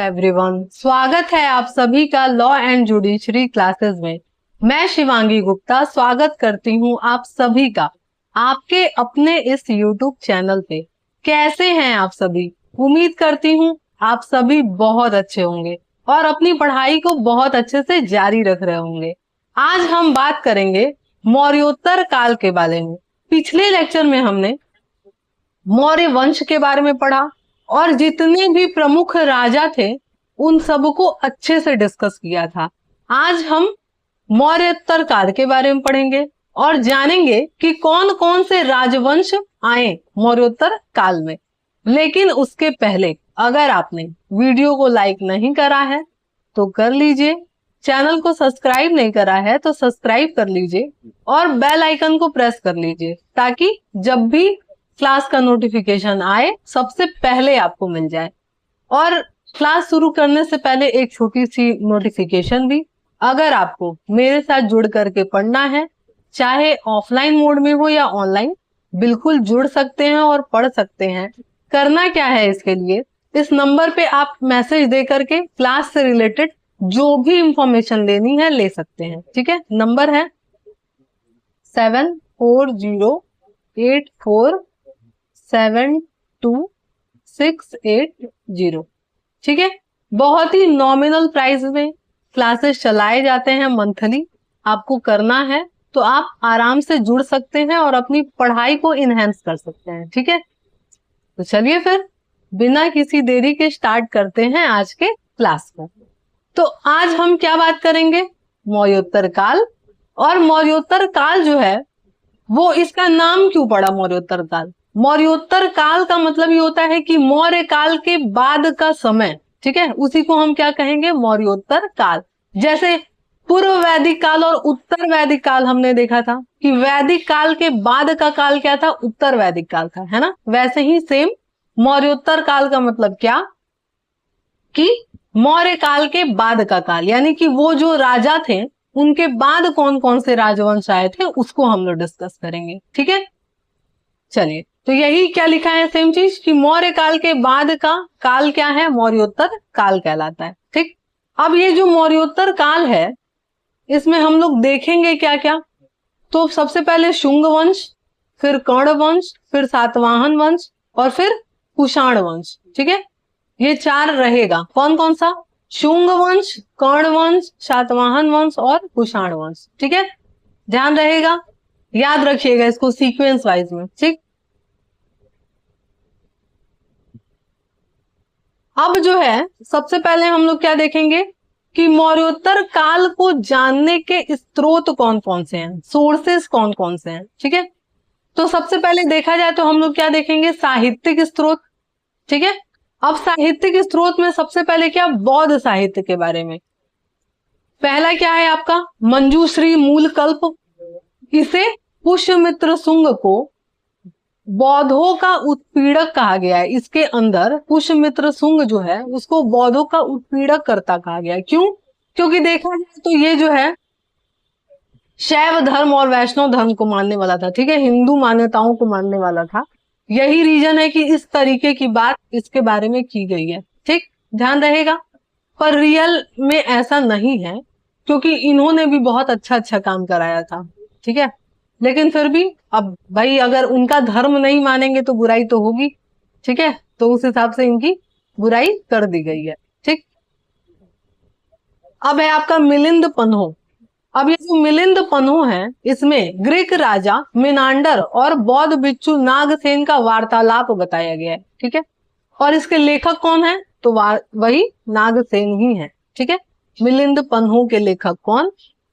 Everyone, स्वागत है आप सभी का लॉ एंड जुडिशरी क्लासेस में। मैं शिवांगी गुप्ता स्वागत करती हूँ आप सभी का आपके अपने इस यूट्यूब चैनल पे। कैसे हैं आप सभी? उम्मीद करती हूँ आप सभी बहुत अच्छे होंगे और अपनी पढ़ाई को बहुत अच्छे से जारी रख रहे होंगे। आज हम बात करेंगे मौर्योत्तर काल के बारे में। पिछले लेक्चर में हमने मौर्य वंश के बारे में पढ़ा और जितने भी प्रमुख राजा थे उन सबको अच्छे से डिस्कस किया था। आज हम मौर्योत्तर काल के बारे में पढ़ेंगे और जानेंगे कि कौन कौन से राजवंश आए मौर्योत्तर काल में। लेकिन उसके पहले अगर आपने वीडियो को लाइक नहीं करा है तो कर लीजिए, चैनल को सब्सक्राइब नहीं करा है तो सब्सक्राइब कर लीजिए और बेल आइकन को प्रेस कर लीजिए ताकि जब भी क्लास का नोटिफिकेशन आए सबसे पहले आपको मिल जाए। और क्लास शुरू करने से पहले एक छोटी सी नोटिफिकेशन भी, अगर आपको मेरे साथ जुड़ करके पढ़ना है, चाहे ऑफलाइन मोड में हो या ऑनलाइन, बिल्कुल जुड़ सकते हैं और पढ़ सकते हैं। करना क्या है इसके लिए, इस नंबर पे आप मैसेज दे करके क्लास से रिलेटेड जो भी इंफॉर्मेशन लेनी है ले सकते हैं। ठीक है, नंबर है 7408472680। ठीक है, बहुत ही नॉमिनल प्राइस में क्लासेस चलाए जाते हैं मंथली। आपको करना है तो आप आराम से जुड़ सकते हैं और अपनी पढ़ाई को इनहेंस कर सकते हैं। ठीक है, तो चलिए फिर बिना किसी देरी के स्टार्ट करते हैं आज के क्लास को। तो आज हम क्या बात करेंगे? मौर्योत्तर काल। और मौर्योत्तर काल जो है वो, इसका नाम क्यों पड़ा मौर्योत्तर काल? मौर्योत्तर काल का मतलब ये होता है कि मौर्य काल के बाद का समय। ठीक है, उसी को हम क्या कहेंगे? मौर्योत्तर काल। जैसे पूर्व वैदिक काल और उत्तर वैदिक काल हमने देखा था कि वैदिक काल के बाद का काल क्या था? उत्तर वैदिक काल था, है ना। वैसे ही सेम मौर्योत्तर काल का मतलब क्या कि मौर्य काल के बाद का काल, यानी कि वो जो राजा थे उनके बाद कौन कौन से राजवंश आए थे उसको हम लोग डिस्कस करेंगे। ठीक है, चलिए, तो यही क्या लिखा है, सेम चीज कि मौर्य काल के बाद का काल क्या है? मौर्योत्तर काल कहलाता है। ठीक, अब ये जो मौर्योत्तर काल है इसमें हम लोग देखेंगे क्या क्या। तो सबसे पहले शुंग वंश, फिर कर्ण वंश, फिर सातवाहन वंश और फिर कुषाण वंश। ठीक है, ये चार रहेगा। कौन कौन सा? शुंग वंश, कर्ण वंश, सातवाहन वंश और कुषाण वंश। ठीक है, ध्यान रहेगा, याद रखिएगा इसको सीक्वेंस वाइज में। ठीक, अब जो है सबसे पहले हम लोग क्या देखेंगे कि मौर्योत्तर काल को जानने के स्रोत कौन कौन से हैं, सोर्सेस कौन कौन से हैं। ठीक है, तो सबसे पहले देखा जाए तो हम लोग क्या देखेंगे? साहित्यिक स्रोत। ठीक है, अब साहित्यिक स्रोत में सबसे पहले क्या? बौद्ध साहित्य के बारे में। पहला क्या है आपका? मंजूश्री मूल कल्प। इसे पुष्यमित्र शुंग को बौद्धों का उत्पीड़क कहा गया है। इसके अंदर पुष्यमित्र शुंग जो है उसको बौद्धों का उत्पीड़क करता कहा गया है। क्यों? क्योंकि देखा जाए तो ये जो है शैव धर्म और वैष्णव धर्म को मानने वाला था। ठीक है, हिंदू मान्यताओं को मानने वाला था। यही रीजन है कि इस तरीके की बात इसके बारे में की गई है। ठीक, ध्यान रहेगा, पर रियल में ऐसा नहीं है क्योंकि इन्होंने भी बहुत अच्छा अच्छा काम कराया था। ठीक है, लेकिन फिर भी अब भाई अगर उनका धर्म नहीं मानेंगे तो बुराई तो होगी। ठीक है, तो उस हिसाब से इनकी बुराई कर दी गई है। ठीक, अब है आपका मिलिंद पन्हो। अब ये जो मिलिंद पन्हो है इसमें ग्रीक राजा मिनांडर और बौद्ध भिक्षु नागसेन का वार्तालाप बताया गया है। ठीक है, और इसके लेखक कौन है? तो वही नागसेन ही है। ठीक है, मिलिंद पन्हो के लेखक कौन?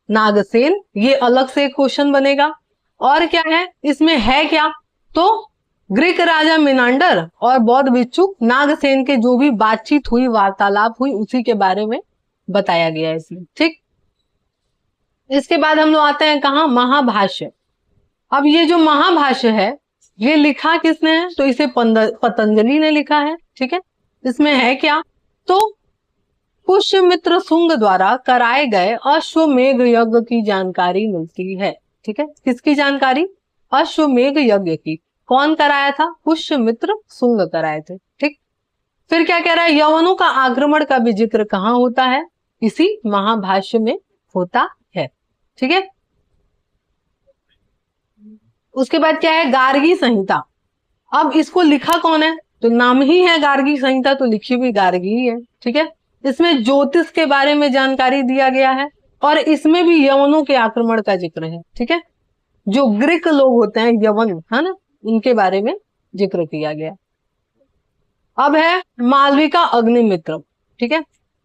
नागसेन। ये अलग से क्वेश्चन बनेगा। और क्या है इसमें, है क्या? तो ग्रीक राजा मिनांडर और बौद्ध भिक्षु नागसेन के जो भी बातचीत हुई, वार्तालाप हुई, उसी के बारे में बताया गया है इसमें। ठीक, इसके बाद हम लोग आते हैं कहा? महाभाष्य। अब ये जो महाभाष्य है ये लिखा किसने है? तो इसे पतंजलि ने लिखा है। ठीक है, इसमें है क्या? तो पुष्यमित्र शुंग द्वारा कराए गए अश्वमेध यज्ञ की जानकारी मिलती है। ठीक है, किसकी जानकारी? अश्वमेध यज्ञ की। कौन कराया था? पुष्यमित्र शुंग कराए थे। ठीक, फिर क्या कह रहा है, यवनों का आक्रमण का भी जिक्र कहाँ होता है, इसी महाभाष्य में होता है। ठीक है, उसके बाद क्या है, गार्गी संहिता। अब इसको लिखा कौन है, तो नाम ही है गार्गी संहिता, तो लिखी भी गार्गी ही है। ठीक है, इसमें ज्योतिष के बारे में जानकारी दिया गया है और इसमें भी यवनों के आक्रमण का जिक्र है। ठीक है, जो ग्रीक लोग होते हैं यवन, है ना, उनके बारे में जिक्र किया गया। अब है मालविका अग्निमित्र। ठीक है,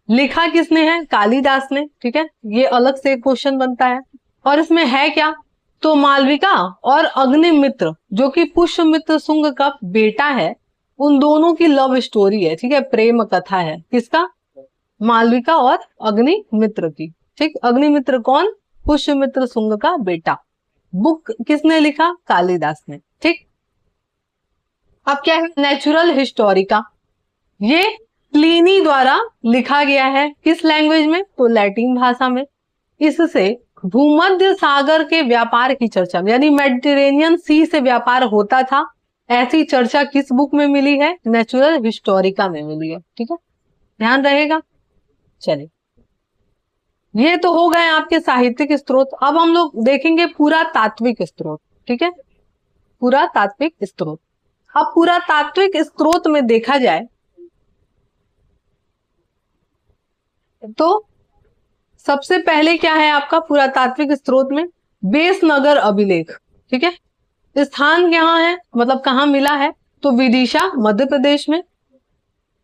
लिखा किसने है, कालिदास ने। ठीक है, ये अलग से क्वेश्चन बनता है। और इसमें है क्या, तो मालविका और अग्निमित्र जो कि पुष्यमित्र शुंग का बेटा है, उन दोनों की लव स्टोरी है। ठीक है, प्रेम कथा है, किसका, मालविका और अग्निमित्र की। ठीक, अग्निमित्र कौन, पुष्यमित्र शुंग का बेटा। बुक किसने लिखा, कालिदास ने। ठीक, अब क्या है, नेचुरल हिस्टोरिका। ये प्लिनी द्वारा लिखा गया है, किस लैंग्वेज में, तो लैटिन भाषा में। इससे भूमध्य सागर के व्यापार की चर्चा, यानी मेडिटेरेनियन सी से व्यापार होता था, ऐसी चर्चा किस बुक में मिली है, नेचुरल हिस्टोरिका में मिली है। ठीक है, ध्यान रहेगा। चलिए, ये तो हो गए आपके साहित्यिक स्रोत। अब हम लोग देखेंगे पूरा तात्विक स्रोत। ठीक है, पूरा तात्विक स्रोत। अब पूरा तात्विक स्रोत में देखा जाए तो सबसे पहले क्या है आपका पुरातात्विक स्रोत में, बेसनगर अभिलेख। ठीक है, स्थान कहाँ है, मतलब कहाँ मिला है, तो विदिशा मध्य प्रदेश में।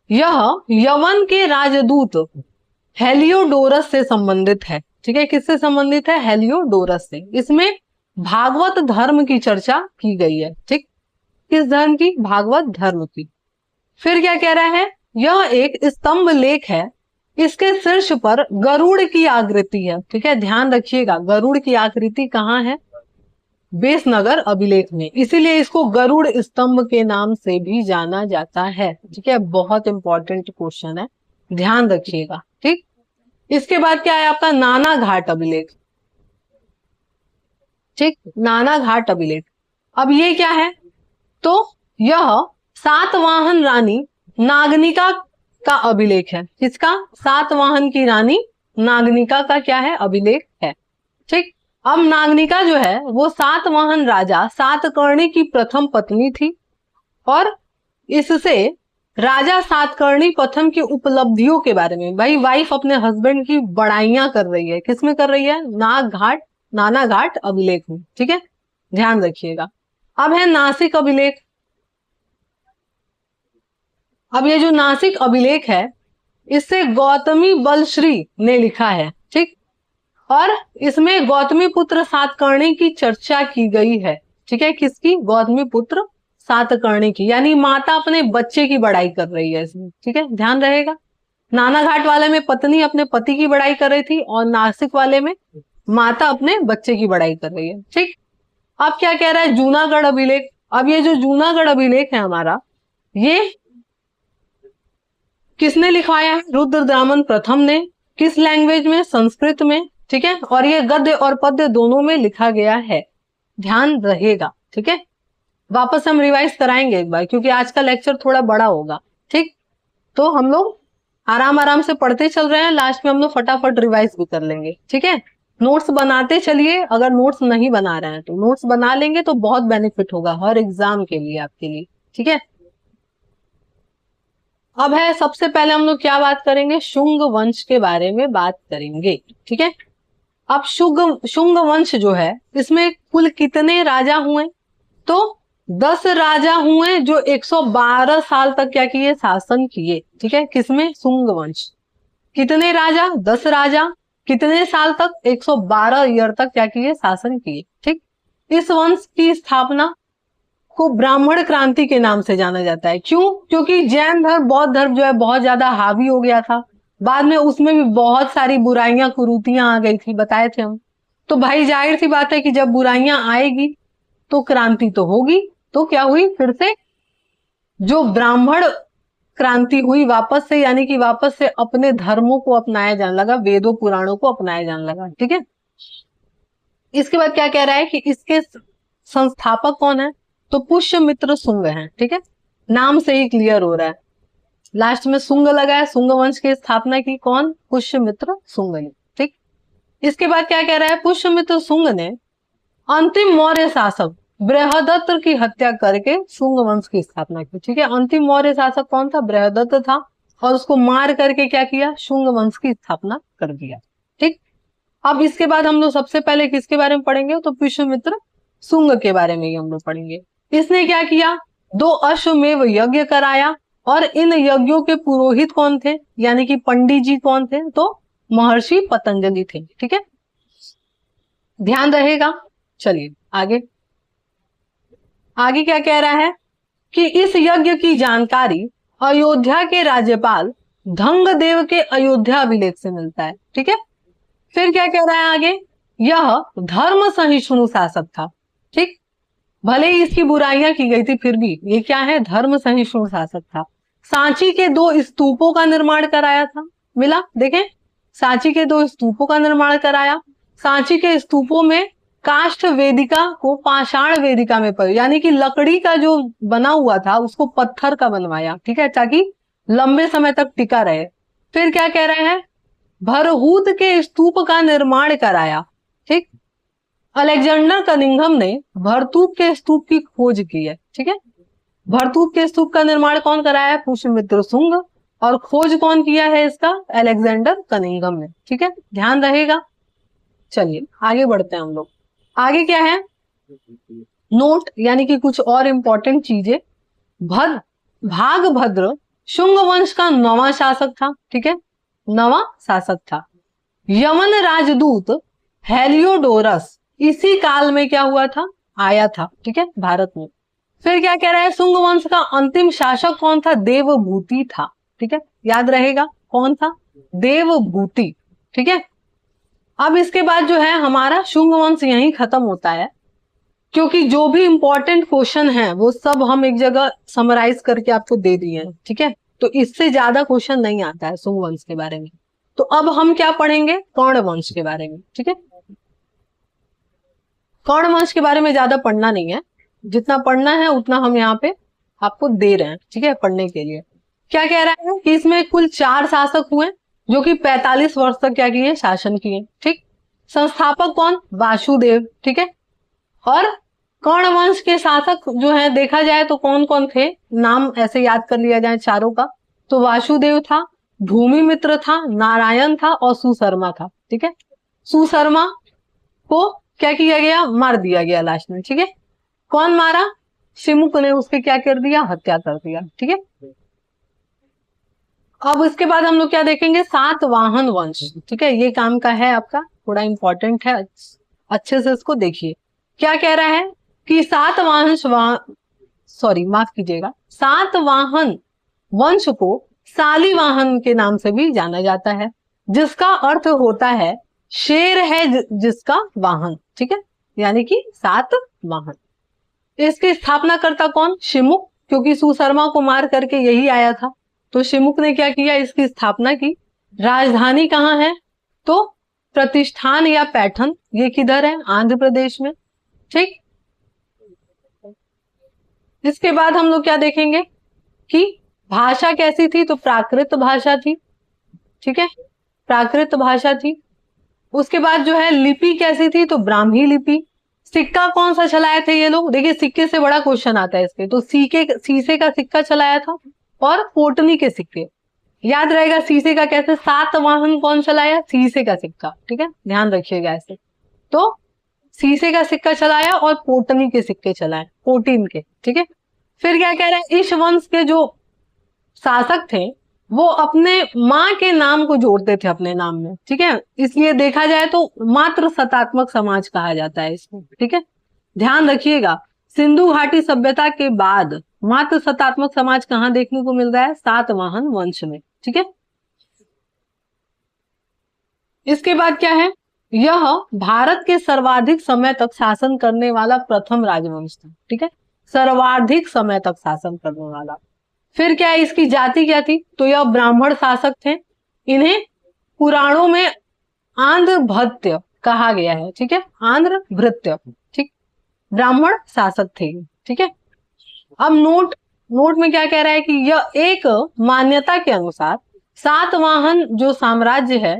यह यवन के राजदूत हेलियोडोरस से संबंधित है। ठीक है, किससे संबंधित है, हेलियोडोरस से। इसमें भागवत धर्म की चर्चा की गई है। ठीक, किस धर्म की, भागवत धर्म की। फिर क्या कह रहा है, यह एक स्तंभ लेख है, इसके शीर्ष पर गरुड़ की आकृति है। ठीक है, ध्यान रखिएगा, गरुड़ की आकृति कहाँ है, बेसनगर अभिलेख में, इसीलिए इसको गरुड़ स्तंभ के नाम से भी जाना जाता है। ठीक है, बहुत इंपॉर्टेंट क्वेश्चन है, ध्यान रखिएगा। ठीक, इसके बाद क्या है आपका, नाना घाट अभिलेख। ठीक, नाना घाट अभिलेख। अब ये क्या है, तो यह सातवाहन रानी नागनिका का अभिलेख है। किसका, सातवाहन की रानी नागनिका का क्या है, अभिलेख है। ठीक, अब नागनिका जो है वो सातवाहन राजा सातकर्णी की प्रथम पत्नी थी और इससे राजा सातकर्णी प्रथम की उपलब्धियों के बारे में, भाई वाइफ अपने हस्बैंड की बड़ाइयां कर रही है, किसमें कर रही है, नाना घाट अभिलेख में। ठीक है, ध्यान रखिएगा। अब है नासिक अभिलेख। अब ये जो नासिक अभिलेख है, इससे गौतमी बलश्री ने लिखा है। ठीक, और इसमें गौतमी पुत्र सातकर्णी की चर्चा की गई है। ठीक है, किसकी, गौतमी पुत्र सातकर्णी की, यानी माता अपने बच्चे की बड़ाई कर रही है इसमें। ठीक है, ध्यान रहेगा। नाना घाट वाले में पत्नी अपने पति की बड़ाई कर रही थी और नासिक वाले में माता अपने बच्चे की बड़ाई कर रही है। ठीक, अब क्या कह रहा है, जूनागढ़ अभिलेख। अब ये जो जूनागढ़ अभिलेख है हमारा, ये किसने लिखवाया है, रुद्रदामन प्रथम ने। किस लैंग्वेज में, संस्कृत में। ठीक है, और ये गद्य और पद्य दोनों में लिखा गया है, ध्यान रहेगा। ठीक है, वापस हम रिवाइज कराएंगे एक बार, क्योंकि आज का लेक्चर थोड़ा बड़ा होगा। ठीक, तो हम लोग आराम आराम से पढ़ते चल रहे हैं, लास्ट में हम लोग फटाफट रिवाइज भी कर लेंगे। ठीक है, नोट्स बनाते चलिए, अगर नोट्स नहीं बना रहे हैं तो नोट्स बना लेंगे तो बहुत बेनिफिट होगा हर एग्जाम के लिए, आपके लिए। ठीक है, अब है सबसे पहले हम लोग क्या बात करेंगे, शुंग वंश के बारे में बात करेंगे। ठीक है, अब शुंग वंश जो है, इसमें कुल कितने राजा हुए, तो 10 राजा हुए जो 112 साल तक क्या किए, शासन किए। ठीक है, किसमें, शुंग वंश। कितने राजा, 10 राजा, कितने साल तक, 112 ईयर तक क्या किए, शासन किए। ठीक, इस वंश की स्थापना को ब्राह्मण क्रांति के नाम से जाना जाता है। क्यों, क्योंकि जैन धर्म, बौद्ध धर्म जो है बहुत ज्यादा हावी हो गया था, बाद में उसमें भी बहुत सारी बुराइयां कुरीतियां आ गई थी, बताए थे हम। तो भाई जाहिर सी बात है कि जब बुराइयां आएगी तो क्रांति तो होगी। तो क्या हुई, फिर से जो ब्राह्मण क्रांति हुई वापस से, यानी कि वापस से अपने धर्मों को अपनाया जाने लगा, वेदों पुराणों को अपनाया जाने लगा। ठीक है, इसके बाद क्या कह रहा है कि इसके संस्थापक कौन है, तो पुष्यमित्र शुंग हैं। ठीक है, नाम से ही क्लियर हो रहा है। लास्ट में सुंग लगा है, सुंग वंश की स्थापना की कौन? पुष्यमित्र सुंग ने। ठीक, इसके बाद क्या कह रहा है? पुष्यमित्र सुंग ने अंतिम मौर्य शासक बृहदत्त की हत्या करके शुंग वंश की स्थापना की। ठीक है, अंतिम मौर्य शासक कौन था? बृहदत्त था, और उसको मार करके क्या किया? शुंग वंश की स्थापना कर दिया। ठीक, अब इसके बाद हम लोग सबसे पहले किसके बारे में पढ़ेंगे? तो पुष्यमित्र शुंग के बारे में ही हम लोग पढ़ेंगे। इसने क्या किया? 2 अश्वमेव यज्ञ कराया, और इन यज्ञों के पुरोहित कौन थे? यानी कि पंडित जी कौन थे? तो महर्षि पतंजलि थे। ठीक है, ध्यान रहेगा। चलिए आगे, आगे क्या कह रहा है कि इस यज्ञ की जानकारी अयोध्या के राज्यपाल धंग देव के अयोध्या अभिलेख से मिलता है। ठीक है, फिर क्या कह रहा है आगे? यह धर्म सहिष्णु शासक था। ठीक, भले ही इसकी बुराइयां की गई थी, फिर भी ये क्या है? धर्म सहिष्णु शासक था। सांची के 2 स्तूपों का निर्माण कराया था। मिला, देखें, सांची के 2 स्तूपों का निर्माण कराया। सांची के स्तूपों में काष्ठ वेदिका को पाषाण वेदिका में यानी कि लकड़ी का जो बना हुआ था उसको पत्थर का बनवाया। ठीक है, ताकि लंबे समय तक टिका रहे। फिर क्या कह रहे हैं? भरहूत के स्तूप का निर्माण कराया। ठीक, अलेक्जेंडर कनिंघम ने भरतूप के स्तूप की खोज की है। ठीक है, भरतूप के स्तूप का निर्माण कौन कराया है? पुष्यमित्र शुंग, और खोज कौन किया है इसका? अलेक्जेंडर कनिंघम ने। ठीक है, ध्यान रहेगा। चलिए आगे बढ़ते हैं हम लोग। आगे क्या है? नोट, यानी कि कुछ और इंपॉर्टेंट चीजें। भागभद्र शुंग वंश का 9वां शासक था। ठीक है, 9वां शासक था। यमन राजदूत हेलियोडोरस इसी काल में क्या हुआ था? आया था। ठीक है, भारत में। फिर क्या कह रहा है? शुंग वंश का अंतिम शासक कौन था? देवभूति था। ठीक है, याद रहेगा कौन था? देवभूति। ठीक है, अब इसके बाद जो है हमारा शुंग वंश यहीं खत्म होता है, क्योंकि जो भी इंपॉर्टेंट क्वेश्चन है वो सब हम एक जगह समराइज करके आपको दे दिए हैं। ठीक है, तो इससे ज्यादा क्वेश्चन नहीं आता है शुंग वंश के बारे में। तो अब हम क्या पढ़ेंगे? कर्ण वंश के बारे में। ठीक है, कर्ण वंश के बारे में ज्यादा पढ़ना नहीं है, जितना पढ़ना है उतना हम यहाँ पे आपको दे रहे हैं। ठीक है, पढ़ने के लिए। क्या कह रहा है कि इसमें कुल 4 शासक हुए जो कि 45 वर्ष तक क्या किए? शासन किए। ठीक, संस्थापक कौन? वासुदेव। ठीक है, और कर्ण वंश के शासक जो है देखा जाए तो कौन कौन थे? नाम ऐसे याद कर लिया जाए चारों का, तो वासुदेव था, भूमिमित्र था, नारायण था, और सुशर्मा था। ठीक है, सुशर्मा को क्या किया गया? मार दिया गया लास्ट में। ठीक है, कौन मारा? शिमुक ने उसके क्या कर दिया? हत्या कर दिया। ठीक है, अब इसके बाद हम लोग क्या देखेंगे? सातवाहन वंश। ठीक है, ये काम का है आपका, थोड़ा इंपॉर्टेंट है, अच्छे से इसको देखिए। क्या कह रहा है कि माफ कीजिएगा, सातवाहन वंश को शालिवाहन के नाम से भी जाना जाता है, जिसका अर्थ होता है शेर है जिसका वाहन। ठीक है, यानी कि सातवाहन। इसकी स्थापना करता कौन? शिमुक, क्योंकि सुशर्मा को मार करके यही आया था, तो शिमुक ने क्या किया? इसकी स्थापना की। राजधानी कहाँ है? तो प्रतिष्ठान या पैठन, ये किधर है? आंध्र प्रदेश में। ठीक, इसके बाद हम लोग क्या देखेंगे कि भाषा कैसी थी? तो प्राकृत भाषा थी। ठीक है, प्राकृत भाषा थी। उसके बाद जो है लिपि कैसी थी? तो ब्राह्मी लिपि। सिक्का कौन सा चलाए थे ये लोग? देखिए, सिक्के से बड़ा क्वेश्चन आता है इसके, तो शीशे का सिक्का चलाया था, और पोटनी के सिक्के। याद रहेगा शीशे का कैसे? सातवाहन कौन चलाया? शीशे का सिक्का। ठीक है, ध्यान रखिएगा ऐसे। तो शीशे का सिक्का चलाया और पोटनी के सिक्के चलाए, पोटीन के। ठीक है, फिर क्या कह रहा है? इस वंश के जो शासक थे वो अपने माँ के नाम को जोड़ते थे अपने नाम में। ठीक है, इसलिए देखा जाए तो मात्र सतात्मक समाज कहा जाता है इसको। ठीक है, ध्यान रखिएगा, सिंधु घाटी सभ्यता के बाद मात्र सतात्मक समाज कहाँ देखने को मिल रहा है? सातवाहन वंश में। ठीक है, इसके बाद क्या है? यह भारत के सर्वाधिक समय तक शासन करने वाला प्रथम राजवंश था। ठीक है, सर्वाधिक समय तक शासन करने वाला। फिर क्या है? इसकी जाति क्या थी? तो यह ब्राह्मण शासक थे। इन्हें पुराणों में आंध्र भृत्य कहा गया है। ठीक है, आंध्र भृत्य। ठीक, ब्राह्मण शासक थे। ठीक है, अब नोट नोट में क्या कह रहा है कि यह एक मान्यता के अनुसार सातवाहन जो साम्राज्य है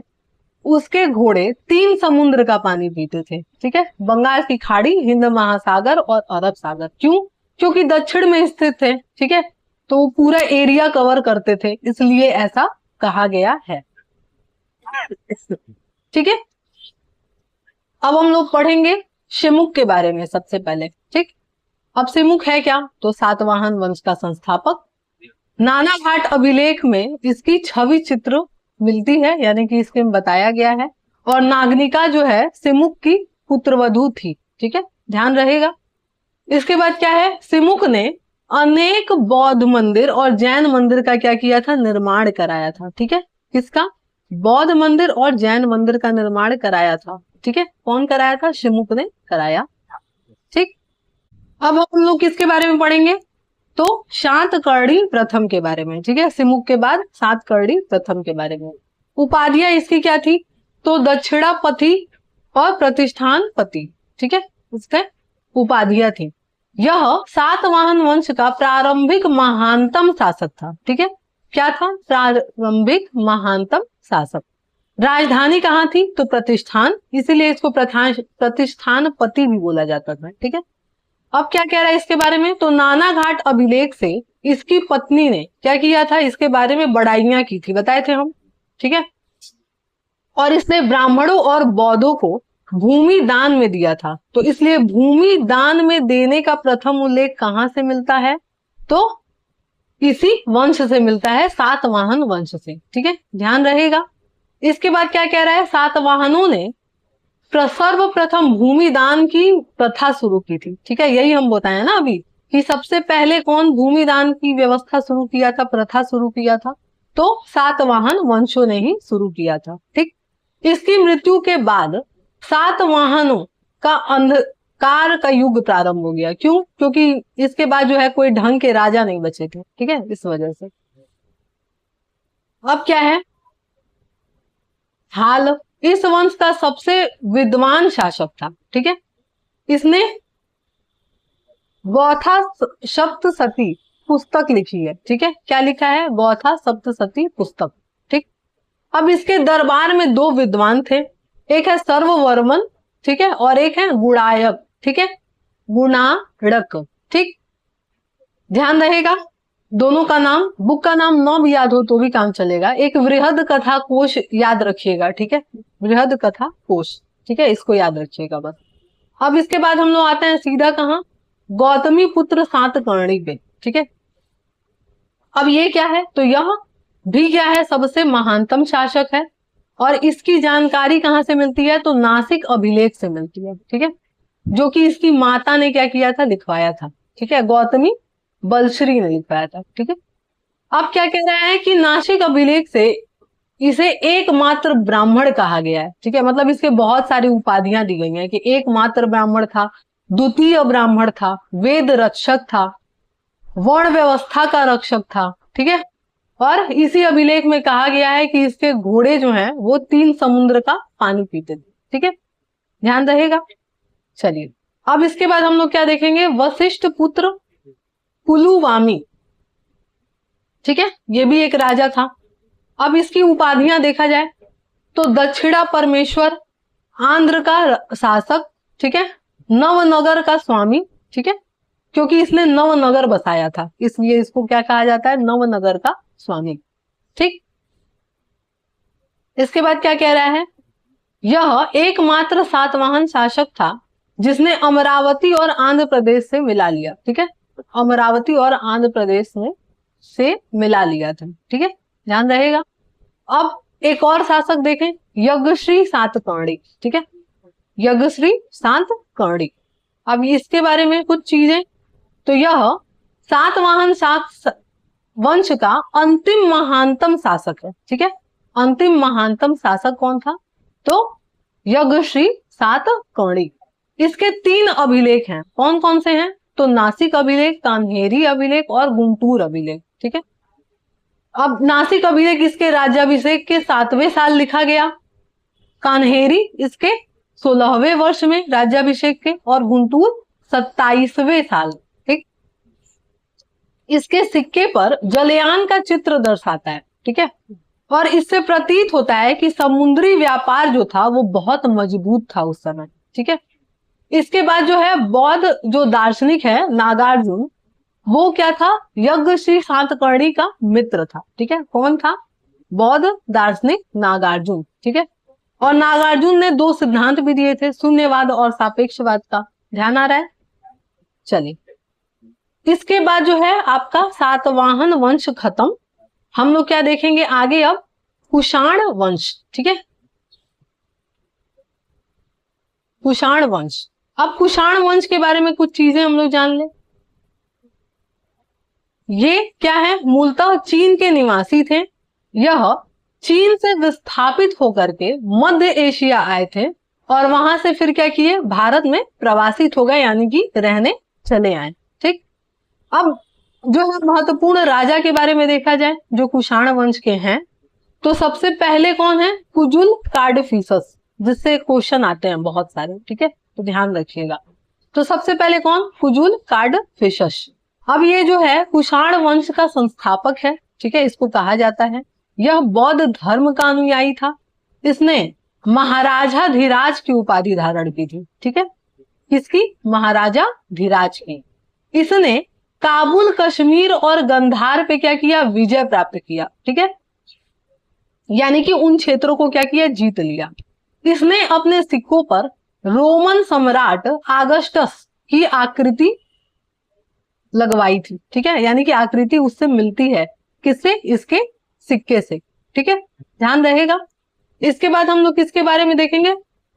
उसके घोड़े 3 समुद्र का पानी पीते थे, ठीक है, बंगाल की खाड़ी, हिंद महासागर और अरब सागर। क्यों? क्योंकि दक्षिण में स्थित थे, ठीक है, तो वो पूरा एरिया कवर करते थे, इसलिए ऐसा कहा गया है। ठीक है, अब हम लोग पढ़ेंगे शिमुक के बारे में सबसे पहले। ठीक, अब शिमुक है क्या? तो सातवाहन वंश का संस्थापक। नाना घाट अभिलेख में इसकी छवि चित्र मिलती है, यानी कि इसके में बताया गया है। और नागनिका जो है सिमुक की पुत्रवधू थी, ठीक है, ध्यान रहेगा। इसके बाद क्या है, सिमुक ने अनेक बौद्ध मंदिर और जैन मंदिर का क्या किया था? निर्माण कराया था, ठीक है। किसका? बौद्ध मंदिर और जैन मंदिर का निर्माण कराया था, ठीक है। कौन कराया था? सिमुक ने कराया था। ठीक, अब हम लोग किसके बारे में पढ़ेंगे? तो शातकर्णी प्रथम के बारे में, ठीक है। सिमुक के बाद शातकर्णी प्रथम के बारे में। उपाधियां इसकी क्या थी? तो दक्षिणापति और प्रतिष्ठानपति, ठीक है, इसके उपाधियां थी। यह सातवाहन वंश का प्रारंभिक महानतम शासक था, ठीक है। क्या था? प्रारंभिक महानतम शासक। राजधानी कहाँ थी? तो प्रतिष्ठान, इसीलिए इसको प्रतिष्ठानपति भी बोला जाता था, ठीक है। अब क्या कह रहा है इसके बारे में? तो नाना घाट अभिलेख से इसकी पत्नी ने क्या किया था? इसके बारे में बड़ाइयां की थी, बताए थे हम, ठीक है। और इसने ब्राह्मणों और बौद्धों को भूमि दान में दिया था, तो इसलिए भूमि दान में देने का प्रथम उल्लेख कहां से मिलता है? तो इसी वंश से मिलता है, सातवाहन वंश से, ठीक है, ध्यान रहेगा। इसके बाद क्या कह रहा है? सातवाहनों ने सर्वप्रथम भूमि दान की प्रथा शुरू की थी, ठीक है। यही हम बताए ना अभी कि सबसे पहले कौन भूमि दान की व्यवस्था शुरू किया था, प्रथा शुरू किया था? तो सातवाहन वंशों ने ही शुरू किया था, ठीक। इसकी मृत्यु के बाद सातवाहनों का अंधकार का युग प्रारंभ हो गया। क्यों? क्योंकि इसके बाद जो है कोई ढंग के राजा नहीं बचे थे, ठीक है, इस वजह से। अब क्या है हाल? इस वंश का सबसे विद्वान शासक था, ठीक है। इसने गौथा सप्तशती पुस्तक लिखी है, ठीक है। क्या लिखा है? गौथा सप्तशती पुस्तक, ठीक। अब इसके दरबार में 2 विद्वान थे, एक है सर्ववर्मन, ठीक है, और एक है गुणायक, ठीक है, गुणाड़क, ठीक, ध्यान रहेगा। दोनों का नाम, बुक का नाम न भी याद हो तो भी काम चलेगा। एक वृहद कथा कोश याद रखिएगा, ठीक है, वृहद कथा कोश, ठीक है, इसको याद रखिएगा बस। अब इसके बाद हम लोग आते हैं सीधा कहां? गौतमी पुत्र सातकर्णी पे, ठीक है। अब ये क्या है? तो यह भी क्या है? सबसे महानतम शासक है। और इसकी जानकारी कहां से मिलती है? तो नासिक अभिलेख से मिलती है, ठीक है, जो कि इसकी माता ने क्या किया था? लिखवाया था, ठीक है, गौतमी बलश्री ने लिखवाया था, ठीक है। अब क्या कह रहा है कि नासिक अभिलेख से इसे एकमात्र ब्राह्मण कहा गया है, ठीक है, मतलब इसके बहुत सारी उपाधियां दी गई हैं कि एकमात्र ब्राह्मण था, द्वितीय ब्राह्मण था, वेद रक्षक था, वर्ण व्यवस्था का रक्षक था, ठीक है। और इसी अभिलेख में कहा गया है कि इसके घोड़े जो हैं वो 3 समुद्र का पानी पीते थे, ठीक है, ध्यान रहेगा। चलिए, अब इसके बाद हम लोग क्या देखेंगे? वशिष्ठ पुत्र पुलुवामी, ठीक है, ये भी एक राजा था। अब इसकी उपाधियां देखा जाए तो दक्षिणा परमेश्वर, आंध्र का शासक, ठीक है, नवनगर का स्वामी, ठीक है, क्योंकि इसने नवनगर बसाया था इसलिए इसको क्या कहा जाता है? नवनगर का स्वामी, ठीक। इसके बाद क्या कह रहा है? यह एकमात्र सातवाहन शासक था जिसने अमरावती और आंध्र प्रदेश से मिला लिया, ठीक है, अमरावती और आंध्र प्रदेश में से मिला लिया था, ठीक है, ध्यान रहेगा। अब एक और शासक देखें, यज्ञश्री सातकर्णी, ठीक है, यज्ञश्री सातकर्णी। अब इसके बारे में कुछ चीजें, तो यह सातवाहन वंश का अंतिम महानतम शासक है, ठीक है। अंतिम महानतम शासक कौन था? तो यज्ञश्री सातकर्णी। इसके 3 अभिलेख हैं, कौन कौन से हैं? तो नासिक अभिलेख, कान्हेरी अभिलेख और गुंटूर अभिलेख, ठीक है। अब नासिक अभिलेख इसके राज्याभिषेक के 7वें साल लिखा गया, कान्हेरी इसके 16वें वर्ष में राज्याभिषेक के, और गुंटूर 27वें साल, ठीक। इसके सिक्के पर जलयान का चित्र दर्शाता है, ठीक है। और इससे प्रतीत होता है कि समुद्री व्यापार जो था वो बहुत मजबूत था उस समय, ठीक है। इसके बाद जो है बौद्ध जो दार्शनिक है नागार्जुन, वो क्या था, यज्ञश्री सातकर्णी का मित्र था, ठीक है। कौन था, बौद्ध दार्शनिक नागार्जुन, ठीक है। और नागार्जुन ने दो सिद्धांत भी दिए थे, शून्यवाद और सापेक्षवाद का, ध्यान आ रहा है। चलिए इसके बाद जो है आपका सातवाहन वंश खत्म, हम लोग क्या देखेंगे आगे अब, कुषाण वंश, ठीक है। कुषाण वंश, अब कुषाण वंश के बारे में कुछ चीजें हम लोग जान लें। ये क्या है, मूलतः चीन के निवासी थे। यह चीन से विस्थापित होकर के मध्य एशिया आए थे और वहां से फिर क्या किए, भारत में प्रवासित हो गए, यानी कि रहने चले आए, ठीक। अब जो है महत्वपूर्ण राजा के बारे में देखा जाए जो कुषाण वंश के हैं, तो सबसे पहले कौन है, कुजुल कार्डफिसस, जिससे क्वेश्चन आते हैं बहुत सारे, ठीक है, तो ध्यान रखिएगा। तो सबसे पहले कौन, कुजुल कार्डफिसस। अब ये जो है कुषाण वंश का संस्थापक है, ठीक है, इसको कहा जाता है। यह बौद्ध धर्म का अनुयायी था। इसने महाराजा धीराज की उपाधि धारण की थी, ठीक है, किसकी, महाराजा धीराज की। इसने काबुल, कश्मीर और गंधार पे क्या किया, विजय प्राप्त किया, ठीक है, यानी कि उन क्षेत्रों को क्या किया, जीत लिया। इसने अपने सिक्कों पर रोमन सम्राट आगस्टस की आकृति लगवाई थी, ठीक है, यानी कि आकृति उससे मिलती है, किससे, इसके सिक्के से, ठीक है, ध्यान रहेगा। इसके बाद हम लोग किसके बारे में देखेंगे,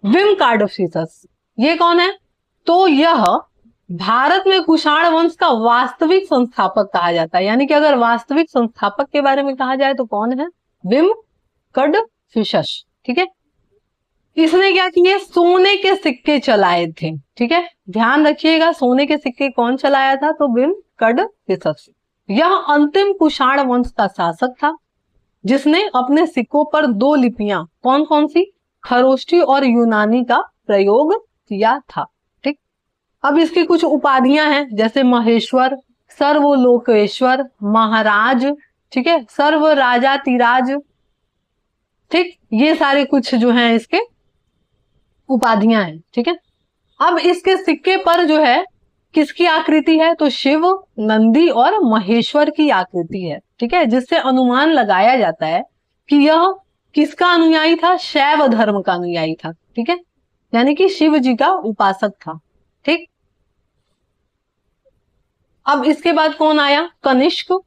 विम कार्डफिसस। ये कौन है, तो यह भारत में कुषाण वंश का वास्तविक संस्थापक कहा जाता है, यानी कि अगर वास्तविक संस्थापक के बारे में कहा जाए तो कौन है, विम कार्डफिसस, ठीक है। इसने क्या किए, सोने के सिक्के चलाए थे, ठीक है, ध्यान रखिएगा, सोने के सिक्के कौन चलाया था, तो विम कार्डफिसस। यह अंतिम कुषाण वंश का शासक था जिसने अपने सिक्कों पर दो लिपियां, कौन कौन सी, खरोष्ठी और यूनानी का प्रयोग किया था, ठीक। अब इसकी कुछ उपाधियां हैं, जैसे महेश्वर, सर्वलोकेश्वर, महाराज, ठीक है, सर्व राजातिराज, ठीक, ये सारे कुछ जो हैं इसके उपाधियां हैं, ठीक है। अब इसके सिक्के पर जो है किसकी आकृति है, तो शिव, नंदी और महेश्वर की आकृति है, ठीक है, जिससे अनुमान लगाया जाता है कि यह किसका अनुयायी था, शैव धर्म का अनुयायी था, ठीक है, यानी कि शिव जी का उपासक था, ठीक। अब इसके बाद कौन आया, कनिष्क,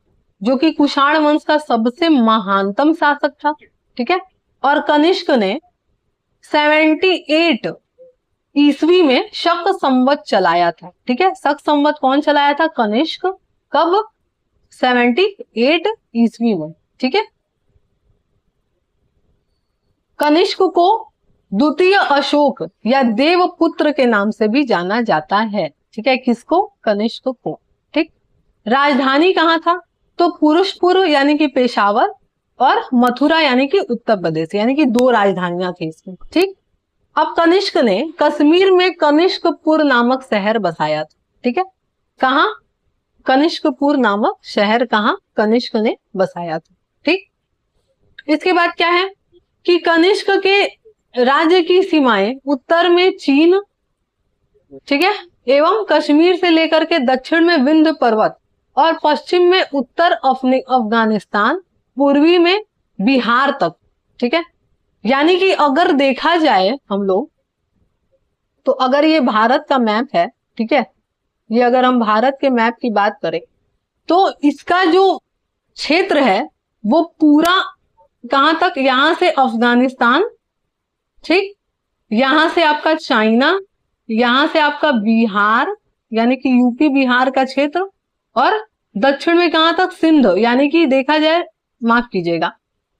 जो कि कुषाण वंश का सबसे महानतम शासक था, ठीक है। और कनिष्क ने 78 ईस्वी में शक संवत चलाया था, ठीक है, शक संवत कौन चलाया था, कनिष्क, कब, 78 ईस्वी में, ठीक है। कनिष्क को द्वितीय अशोक या देवपुत्र के नाम से भी जाना जाता है, ठीक है, किसको, कनिष्क को, ठीक। राजधानी कहां था, तो पुरुषपुर यानी कि पेशावर और मथुरा यानी कि उत्तर प्रदेश, यानी कि दो राजधानियां थी इसमें, ठीक। अब कनिष्क ने कश्मीर में कनिष्कपुर नामक शहर बसाया था, ठीक है, कहां, कनिष्कपुर नामक शहर कहां, कनिष्क ने बसाया था, ठीक। इसके बाद क्या है कि कनिष्क के राज्य की सीमाएं उत्तर में चीन, ठीक है, एवं कश्मीर से लेकर के दक्षिण में विंध्य पर्वत और पश्चिम में उत्तर अफगानिस्तान, पूर्वी में बिहार तक, ठीक है। यानी कि अगर देखा जाए हम लोग, तो अगर ये भारत का मैप है, ठीक है, ये अगर हम भारत के मैप की बात करें तो इसका जो क्षेत्र है वो पूरा कहां तक, यहां से अफगानिस्तान, ठीक, यहां से आपका चाइना, यहां से आपका बिहार यानी कि यूपी बिहार का क्षेत्र, और दक्षिण में कहां तक, सिंध, यानी कि देखा जाए, माफ कीजिएगा,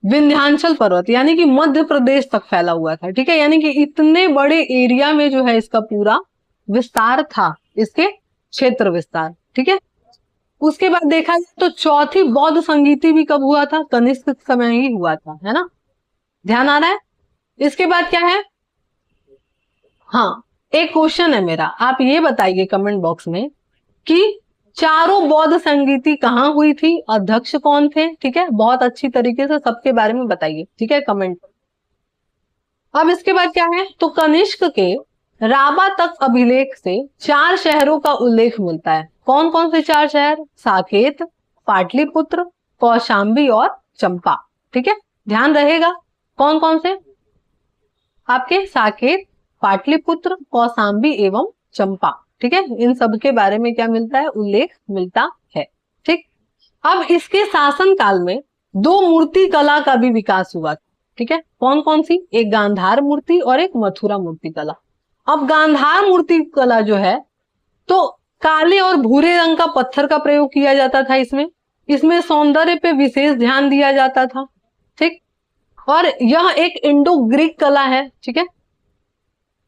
विंध्याचल पर्वत यानी कि मध्य प्रदेश तक फैला हुआ था, ठीक है, यानी कि इतने बड़े एरिया में जो है इसका पूरा विस्तार था, इसके क्षेत्र विस्तार, ठीक है। उसके बाद देखा जाए तो चौथी बौद्ध संगीति भी कब हुआ था, कनिष्क समय ही हुआ था, है ना, ध्यान आ रहा है। इसके बाद क्या है, हाँ, एक क्वेश्चन है मेरा, आप ये बताइए कमेंट बॉक्स में कि चारों बौद्ध संगीति कहाँ हुई थी, अध्यक्ष कौन थे, ठीक है, बहुत अच्छी तरीके से सबके बारे में बताइए, ठीक है, कमेंट। अब इसके बाद क्या है, तो कनिष्क के राबा तक अभिलेख से 4 शहरों का उल्लेख मिलता है। कौन कौन से 4 शहर, साकेत, पाटलिपुत्र, कौशाम्बी और चंपा, ठीक है, ध्यान रहेगा। कौन कौन से आपके, साकेत, पाटलिपुत्र, कौशाम्बी एवं चंपा, ठीक है, इन सब के बारे में क्या मिलता है, उल्लेख मिलता है, ठीक। अब इसके शासन काल में 2 मूर्ति कला का भी विकास हुआ, ठीक है, कौन कौन सी, एक गांधार मूर्ति और एक मथुरा मूर्ति कला। अब गांधार मूर्ति कला जो है, तो काले और भूरे रंग का पत्थर का प्रयोग किया जाता था इसमें इसमें सौंदर्य पे विशेष ध्यान दिया जाता था, ठीक। और यह एक इंडो ग्रीक कला है, ठीक है,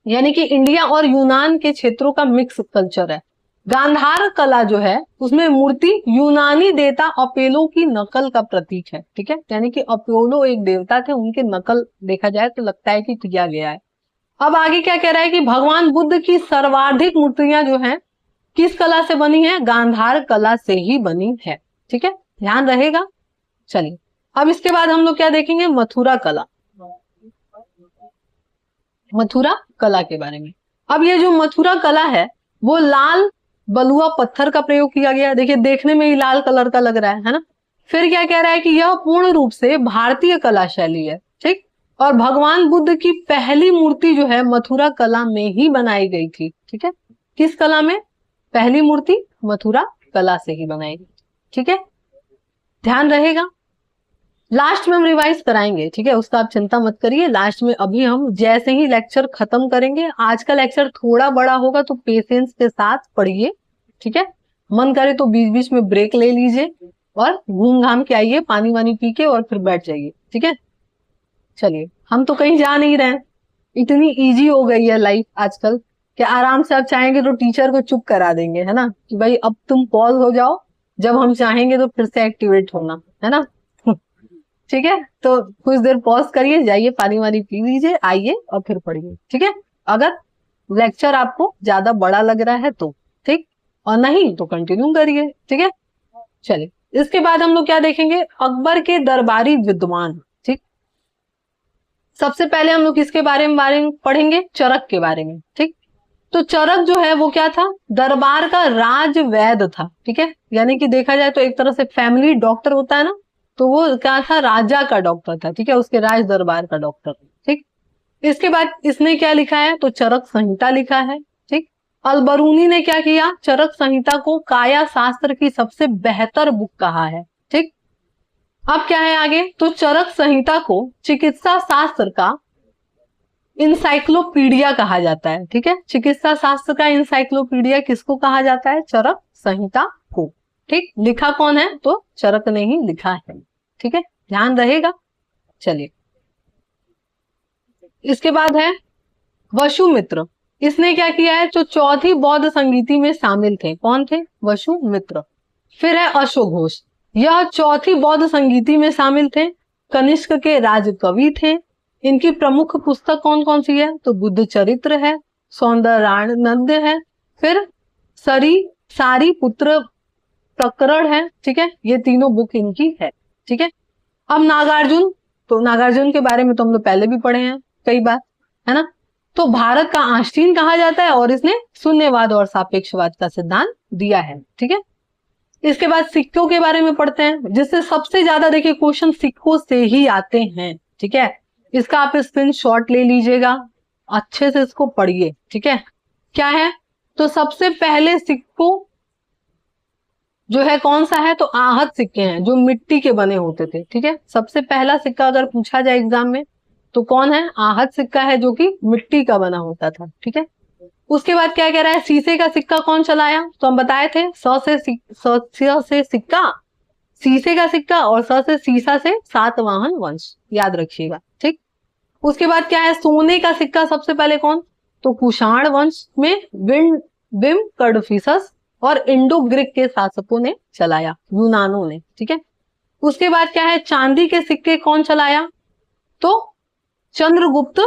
यानी कि इंडिया और यूनान के क्षेत्रों का मिक्स कल्चर है। गांधार कला जो है उसमें मूर्ति यूनानी देवता अपोलो की नकल का प्रतीक है, ठीक है, यानी कि अपोलो एक देवता थे, उनके नकल देखा जाए तो लगता है कि किया गया है। अब आगे क्या कह रहा है कि भगवान बुद्ध की सर्वाधिक मूर्तियां जो हैं किस कला से बनी है, गांधार कला से ही बनी है, ठीक है, ध्यान रहेगा। चलिए अब इसके बाद हम लोग क्या देखेंगे, मथुरा कला, मथुरा कला के बारे में। अब ये जो मथुरा कला है वो लाल बलुआ पत्थर का प्रयोग किया गया, देखिए देखने में ही लाल कलर का लग रहा है ना। फिर क्या कह रहा है कि यह पूर्ण रूप से भारतीय कला शैली है, ठीक, और भगवान बुद्ध की पहली मूर्ति जो है मथुरा कला में ही बनाई गई थी, ठीक है, किस कला में, पहली मूर्ति मथुरा कला से ही बनाई गई, ठीक है, ध्यान रहेगा। लास्ट में हम रिवाइज कराएंगे, ठीक है, उसका आप चिंता मत करिए, लास्ट में अभी हम जैसे ही लेक्चर खत्म करेंगे, आज का लेक्चर थोड़ा बड़ा होगा तो पेशेंस के साथ पढ़िए, ठीक है, मन करे तो बीच बीच में ब्रेक ले लीजिए और घूम घाम के आइए, पानी वानी पी के और फिर बैठ जाइए, ठीक है। चलिए हम तो कहीं जा नहीं रहे, इतनी इजी हो गई है लाइफ आजकल कि आराम से आप चाहेंगे तो टीचर को चुप करा देंगे, है ना, कि भाई अब तुम पॉज हो जाओ, जब हम चाहेंगे तो फिर से एक्टिवेट होना, है ना। ठीक है, तो कुछ देर पॉज करिए, जाइए पानी वानी पी लीजिए, आइए और फिर पढ़िए, ठीक है, अगर लेक्चर आपको ज्यादा बड़ा लग रहा है तो, ठीक, और नहीं तो कंटिन्यू करिए, ठीक है। चलिए इसके बाद हम लोग क्या देखेंगे, अकबर के दरबारी विद्वान, ठीक, सबसे पहले हम लोग किसके बारे में पढ़ेंगे, चरक के बारे में, ठीक। तो चरक जो है वो क्या था, दरबार का राज वैद्य था, ठीक है, यानी कि देखा जाए तो एक तरह से फैमिली डॉक्टर होता है ना, तो वो क्या था, राजा का डॉक्टर था, ठीक है, उसके राज दरबार का डॉक्टर, ठीक। इसके बाद इसने क्या लिखा है, तो चरक संहिता लिखा है, ठीक। अलबरूनी ने क्या किया, चरक संहिता को काया शास्त्र की सबसे बेहतर बुक कहा है, ठीक। अब क्या है आगे, तो चरक संहिता को चिकित्सा शास्त्र का इंसाइक्लोपीडिया कहा जाता है, ठीक है, चिकित्सा शास्त्र का इंसाइक्लोपीडिया किसको कहा जाता है, चरक संहिता को, ठीक, लिखा कौन है, तो चरक ने ही लिखा है, ठीक है, ध्यान रहेगा। चलिए इसके बाद है वसुमित्र, इसने क्या किया है, जो चौथी बौद्ध संगीति में शामिल थे, कौन थे, वसुमित्र। फिर है अश्वघोष, यह चौथी बौद्ध संगीति में शामिल थे, कनिष्क के राजकवि थे। इनकी प्रमुख पुस्तक कौन कौन सी है, तो बुद्ध चरित्र है, सौंदर्यानंद है, फिर सारी पुत्र प्रकरण है, ठीक है, ये तीनों बुक इनकी है, ठीक है। अब नागार्जुन, तो नागार्जुन के बारे में तो हम लोग पहले भी पढ़े हैं कई बार, है ना, तो भारत का आइंस्टीन कहा जाता है और इसने शून्यवाद और सापेक्षवाद का सिद्धांत दिया है, ठीक है। इसके बाद सिक्कों के बारे में पढ़ते हैं, जिससे सबसे ज्यादा देखिए क्वेश्चन सिक्कों से ही आते हैं, ठीक है, इसका आप स्क्रीनशॉट ले लीजिएगा, अच्छे से इसको पढ़िए, ठीक है। क्या है, तो सबसे पहले सिक्कों जो है कौन सा है, तो आहत सिक्के हैं जो मिट्टी के बने होते थे, ठीक है, सबसे पहला सिक्का अगर पूछा जाए एग्जाम में तो कौन है, आहत सिक्का है जो कि मिट्टी का बना होता था, ठीक है। उसके बाद क्या कह रहा है, शीशे का सिक्का कौन चलाया, तो हम बताए थे स से सिक्का, शीशे का सिक्का, और स से सीसा से सातवाहन वंश, याद रखिएगा, ठीक। उसके बाद क्या है, सोने का सिक्का सबसे पहले कौन, तो कुषाण वंश में विम कर्डफिसस और इंडो ग्रीक के शासकों ने चलाया, यूनानों ने, ठीक है। उसके बाद क्या है, चांदी के सिक्के कौन चलाया, तो चंद्रगुप्त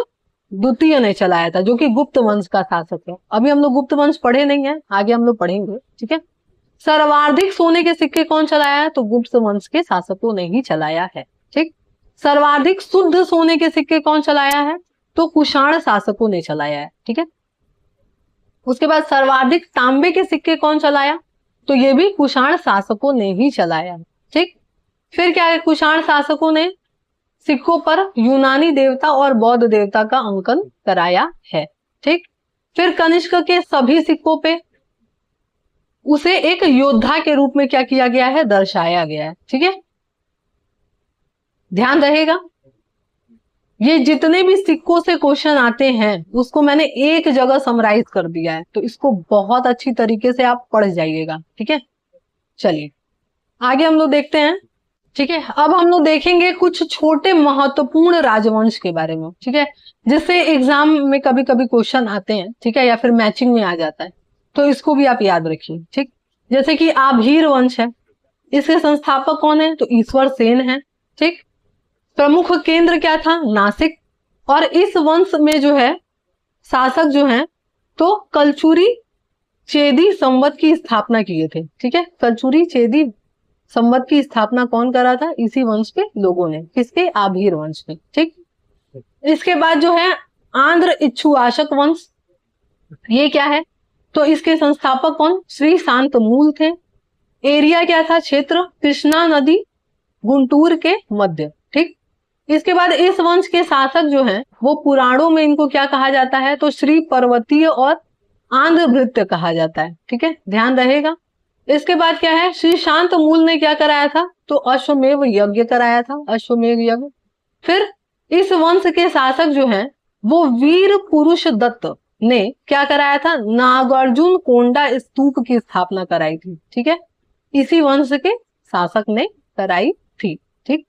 द्वितीय ने चलाया था, जो कि गुप्त वंश का शासक है। अभी हम लोग गुप्त वंश पढ़े नहीं है, आगे हम लोग पढ़ेंगे, ठीक है। सर्वाधिक सोने के सिक्के कौन चलाया है? तो गुप्त वंश के शासकों ने ही चलाया है। ठीक। सर्वाधिक शुद्ध सोने के सिक्के कौन चलाया है? तो कुषाण शासकों ने चलाया है। ठीक है। उसके बाद सर्वाधिक तांबे के सिक्के कौन चलाया? तो ये भी कुषाण शासकों ने ही चलाया है। ठीक। फिर क्या है, कुषाण शासकों ने सिक्कों पर यूनानी देवता और बौद्ध देवता का अंकन कराया है। ठीक। फिर कनिष्क के सभी सिक्कों पे उसे एक योद्धा के रूप में क्या किया गया है? दर्शाया गया है। ठीक है, ध्यान रहेगा। ये जितने भी सिक्कों से क्वेश्चन आते हैं उसको मैंने एक जगह समराइज कर दिया है, तो इसको बहुत अच्छी तरीके से आप पढ़ जाइएगा। ठीक है, चलिए आगे हम लोग देखते हैं। ठीक है, अब हम लोग देखेंगे कुछ छोटे महत्वपूर्ण राजवंश के बारे में। ठीक है, जिससे एग्जाम में कभी कभी क्वेश्चन आते हैं। ठीक है, या फिर मैचिंग में आ जाता है, तो इसको भी आप याद रखिए। ठीक, जैसे कि आभीर वंश है, इसके संस्थापक कौन है? तो ईश्वर सेन है। ठीक, प्रमुख केंद्र क्या था? नासिक। और इस वंश में जो है शासक जो है तो कलचुरी चेदी संवत की स्थापना किए थे। ठीक है, कलचुरी चेदी संवत की स्थापना कौन करा था? इसी वंश के लोगों ने। किसके? आभीर वंश में। ठीक, इसके बाद जो है आंध्र इच्छुआशक वंश, ये क्या है? तो इसके संस्थापक कौन? श्री शांत मूल थे। एरिया क्या था? क्षेत्र कृष्णा नदी गुंटूर के मध्य। ठीक, इसके बाद इस वंश के शासक जो हैं वो पुराणों में इनको क्या कहा जाता है? तो श्री पर्वतीय और आंध्र भृत्य कहा जाता है। ठीक है, ध्यान रहेगा। इसके बाद क्या है? श्री शांत मूल ने क्या कराया था? तो अश्वमेव यज्ञ कराया था, अश्वमेव यज्ञ। फिर इस वंश के शासक जो हैं वो वीर पुरुष दत्त ने क्या कराया था? नागार्जुन कोंडा स्तूप की स्थापना कराई थी। ठीक है, इसी वंश के शासक ने कराई थी। ठीक,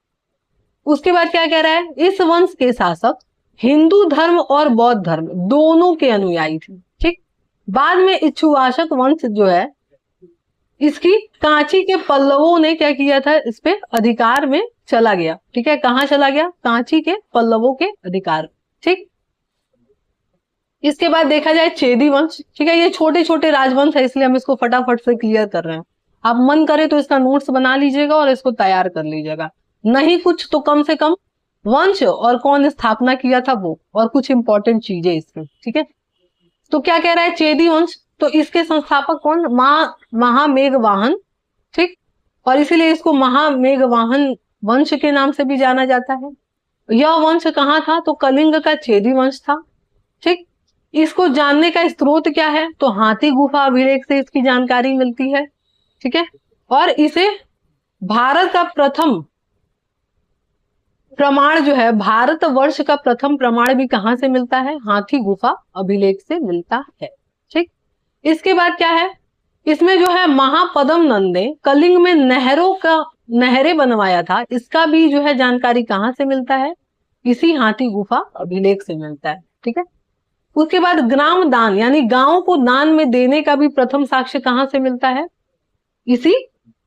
उसके बाद क्या कह रहा है? इस वंश के शासक हिंदू धर्म और बौद्ध धर्म दोनों के अनुयायी थे। ठीक, बाद में इच्छुवाशक वंश जो है इसकी कांची के पल्लवों ने क्या किया था? इस पे अधिकार में चला गया। ठीक है, कहां चला गया? कांची के पल्लवों के अधिकार। ठीक, इसके बाद देखा जाए चेदी वंश। ठीक है, ये छोटे छोटे राजवंश है इसलिए हम इसको फटाफट से क्लियर कर रहे हैं। आप मन करे तो इसका नोट्स बना लीजिएगा और इसको तैयार कर लीजिएगा, नहीं कुछ तो कम से कम वंश और कौन स्थापना किया था वो, और कुछ इंपॉर्टेंट चीजें इसमें। ठीक है, तो क्या कह रहा है? चेदी वंश, तो इसके संस्थापक कौन? महामेघवाहन। ठीक, और इसीलिए इसको महामेघवाहन वंश के नाम से भी जाना जाता है। यह वंश कहाँ था? तो कलिंग का चेदी वंश था। ठीक, इसको जानने का स्रोत क्या है? तो हाथी गुफा अभिलेख से इसकी जानकारी मिलती है। ठीक है, और इसे भारत का प्रथम प्रमाण जो है, भारत वर्ष का प्रथम प्रमाण भी कहां से मिलता है? हाथी गुफा अभिलेख से मिलता है। ठीक, इसके बाद क्या है? इसमें जो है महापदम नंद ने कलिंग में नहरें बनवाया था, इसका भी जो है जानकारी कहां से मिलता है? इसी हाथी गुफा अभिलेख से मिलता है। ठीक है, उसके बाद ग्राम दान यानी गांव को दान में देने का भी प्रथम साक्ष्य कहां से मिलता है? इसी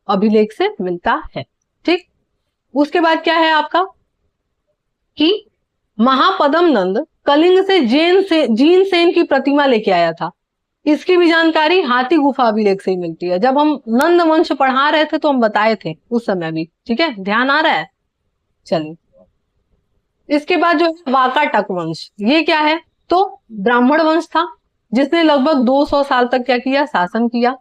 अभिलेख से मिलता है। ठीक, उसके बाद क्या है आपका कि महापदम नंद कलिंग से जीन सेन की प्रतिमा लेके आया था, इसकी भी जानकारी हाथी गुफा अभिलेख से ही मिलती है। जब हम नंद वंश पढ़ा रहे थे तो हम बताए थे उस समय भी। ठीक है, ध्यान आ रहा है? चलिए, इसके बाद जो है वाकाटक वंश, ये क्या है? तो ब्राह्मण वंश था जिसने लगभग 200 साल तक क्या किया? शासन किया।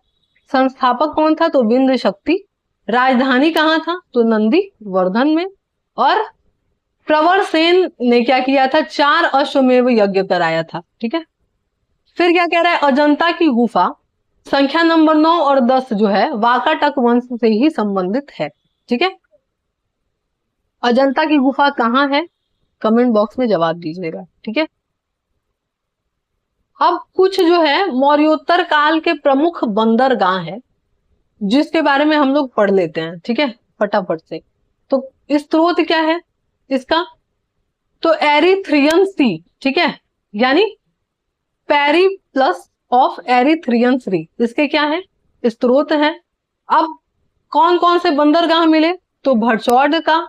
संस्थापक कौन था? तो विंध्य शक्ति। राजधानी कहाँ था? तो नंदी वर्धन में। और प्रवर सेन ने क्या किया था? 4 अश्वमेव यज्ञ कराया था। ठीक है, फिर क्या कह रहा है? अजंता की गुफा संख्या नंबर 9 और 10 जो है वाकाटक वंश से ही संबंधित है। ठीक है, अजंता की गुफा कहाँ है? कमेंट बॉक्स में जवाब दीजिएगा। ठीक है, अब कुछ जो है मौर्योत्तर काल के प्रमुख बंदरगाह है जिसके बारे में हम लोग पढ़ लेते हैं। ठीक है, फटाफट से। तो स्रोत क्या है इसका? तो एरिथ्रियन सी। ठीक है, यानी पेरी प्लस ऑफ एरिथ्रियन सी, इसके क्या है? स्रोत है। अब कौन कौन से बंदरगाह मिले? तो भरचौड का